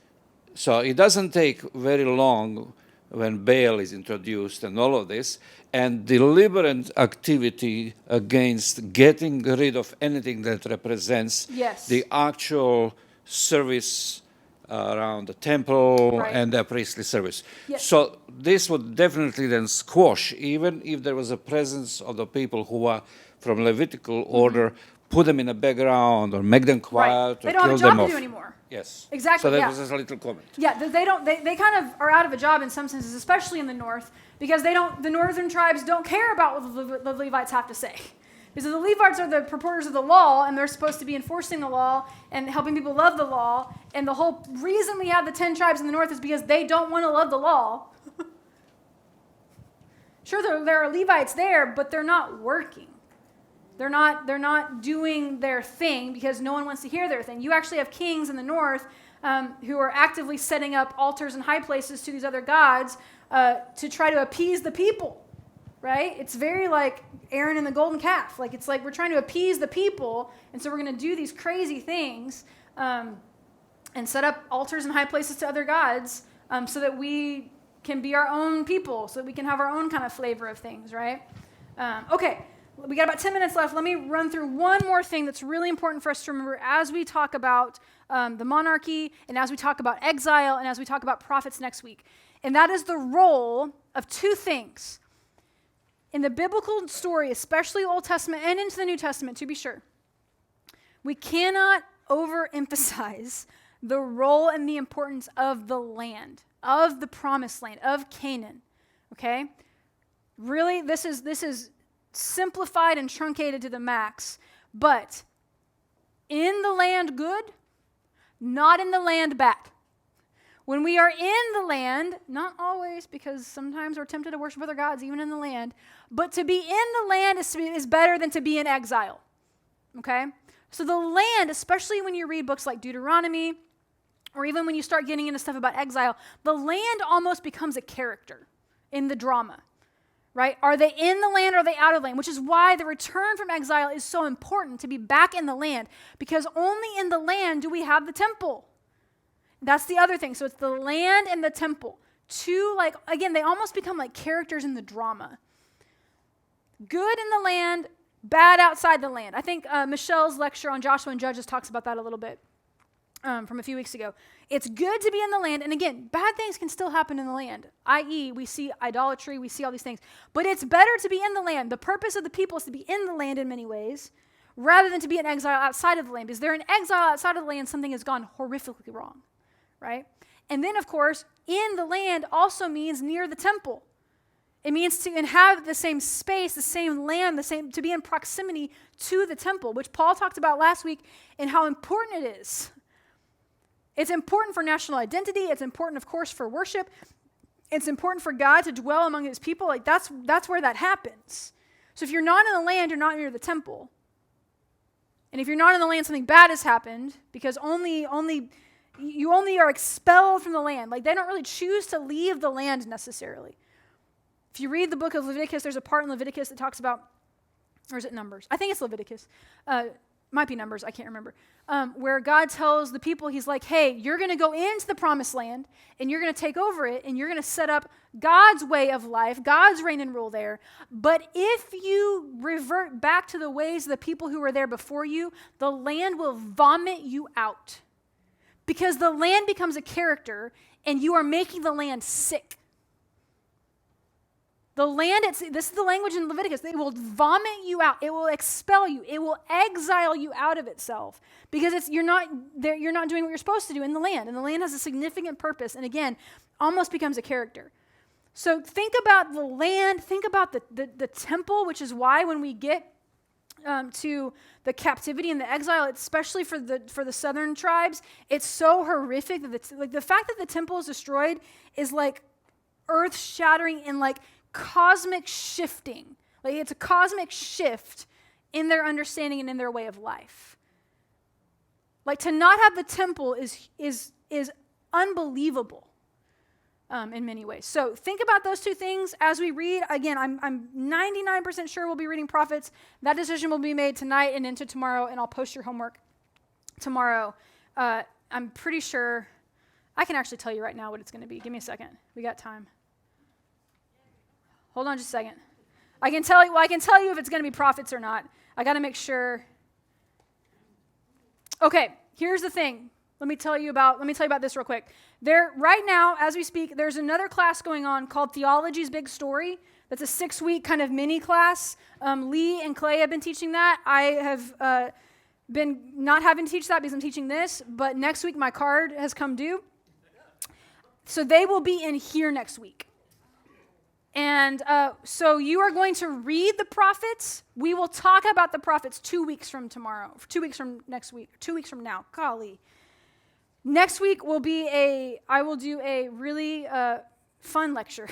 So it doesn't take very long when Baal is introduced and all of this, and deliberate activity against getting rid of anything that represents Yes. the actual service around the temple Right. and the priestly service. Yes. So this would definitely then squash, even if there was a presence of the people who are from Levitical order, put them in the background or make them quiet They or don't have kill a job them to off. do anymore. Yes. Exactly, So that yeah. was just a little comment. Yeah, they kind of are out of a job in some senses, especially in the north, because the northern tribes don't care about what the Levites have to say. Because the Levites are the purporters of the law, and they're supposed to be enforcing the law and helping people love the law. And the whole reason we have the 10 tribes in the north is because they don't want to love the law. Sure, there are Levites there, but they're not working. They're not doing their thing because no one wants to hear their thing. You actually have kings in the north who are actively setting up altars and high places to these other gods to try to appease the people. Right? It's very like Aaron and the golden calf. Like it's like we're trying to appease the people, and so we're going to do these crazy things and set up altars and high places to other gods so that we can be our own people, so that we can have our own kind of flavor of things, right? Okay, we got about 10 minutes left. Let me run through one more thing that's really important for us to remember as we talk about the monarchy and as we talk about exile and as we talk about prophets next week. And that is the role of two things. In the biblical story, especially Old Testament and into the New Testament, to be sure, we cannot overemphasize the role and the importance of the land, of the promised land, of Canaan, okay? Really, this is simplified and truncated to the max, but in the land good, not in the land bad. When we are in the land, not always, because sometimes we're tempted to worship other gods, even in the land, but to be in the land is better than to be in exile, okay? So the land, especially when you read books like Deuteronomy, or even when you start getting into stuff about exile, the land almost becomes a character in the drama, right? Are they in the land or are they out of the land? Which is why the return from exile is so important, to be back in the land, because only in the land do we have the temple. That's the other thing. So it's the land and the temple. Two, like, again, they almost become like characters in the drama. Good in the land, bad outside the land. I think Michelle's lecture on Joshua and Judges talks about that a little bit from a few weeks ago. It's good to be in the land. And again, bad things can still happen in the land, i.e., we see idolatry, we see all these things. But it's better to be in the land. The purpose of the people is to be in the land in many ways, rather than to be in exile outside of the land. Because they're in exile outside of the land, something has gone horrifically wrong. Right? And then, of course, in the land also means near the temple. It means to inhabit the same space, the same land, to be in proximity to the temple, which Paul talked about last week and how important it is. It's important for national identity. It's important, of course, for worship. It's important for God to dwell among his people. Like that's where that happens. So if you're not in the land, you're not near the temple. And if you're not in the land, something bad has happened, because you only are expelled from the land. Like, they don't really choose to leave the land necessarily. If you read the book of Leviticus, there's a part in Leviticus that talks about, or is it Numbers? I think it's Leviticus. Might be Numbers, I can't remember. Where God tells the people, he's like, hey, you're going to go into the promised land, and you're going to take over it, and you're going to set up God's way of life, God's reign and rule there. But if you revert back to the ways of the people who were there before you, the land will vomit you out. Because the land becomes a character, and you are making the land sick. The land, this is the language in Leviticus, it will vomit you out. It will expel you. It will exile you out of itself. Because you're not doing what you're supposed to do in the land. And the land has a significant purpose, and again, almost becomes a character. So think about the land, think about the temple, which is why when we get to the captivity and the exile, especially for the southern tribes, it's so horrific that the fact that the temple is destroyed is like earth-shattering and like cosmic shifting. Like, it's a cosmic shift in their understanding and in their way of life. Like, to not have the temple is unbelievable. In many ways. So think about those two things as we read. Again, I'm 99% sure we'll be reading prophets. That decision will be made tonight and into tomorrow, and I'll post your homework tomorrow. I'm pretty sure, I can actually tell you right now what it's going to be. Give me a second. We got time. Hold on just a second. I can tell you if it's going to be prophets or not. I got to make sure. Okay, here's the thing. Let me tell you about this real quick. Right now, as we speak, there's another class going on called Theology's Big Story. That's a 6-week kind of mini class. Lee and Clay have been teaching that. I have been not having to teach that because I'm teaching this, but next week my card has come due. So they will be in here next week. And so you are going to read the prophets. We will talk about the prophets 2 weeks from tomorrow, 2 weeks from next week, 2 weeks from now. Golly. Next week I will do a really fun lecture.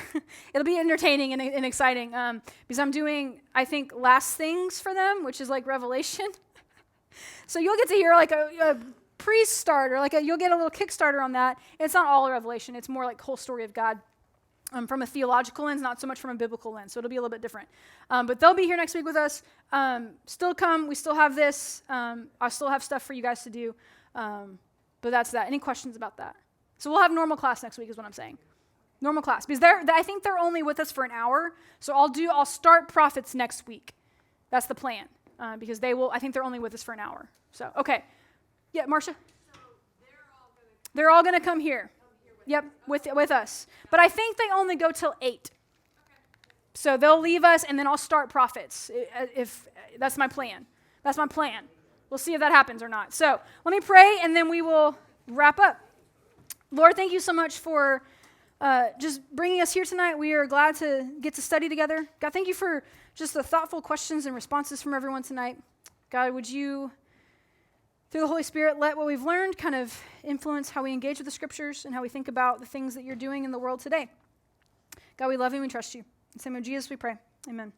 It'll be entertaining and exciting because I'm doing, I think, last things for them, which is like Revelation. So you'll get to hear like a pre-starter, you'll get a little Kickstarter on that. It's not all Revelation. It's more like whole story of God from a theological lens, not so much from a biblical lens. So it'll be a little bit different. But they'll be here next week with us. Still come. We still have this. I still have stuff for you guys to do. But that's that. Any questions about that? So we'll have normal class next week is what I'm saying. Normal class. Because I think they're only with us for an hour. So I'll start prophets next week. That's the plan. Because I think they're only with us for an hour. So, okay. Yeah, Marcia? So they're all going to come here. Yep, with us. But I think they only go till 8. Okay. So they'll leave us, and then I'll start prophets. If that's my plan. That's my plan. We'll see if that happens or not. So let me pray, and then we will wrap up. Lord, thank you so much for just bringing us here tonight. We are glad to get to study together. God, thank you for just the thoughtful questions and responses from everyone tonight. God, would you through the Holy Spirit, let what we've learned kind of influence how we engage with the scriptures and how we think about the things that you're doing in the world today. God, we love you and we trust you. In the name of Jesus, we pray. Amen.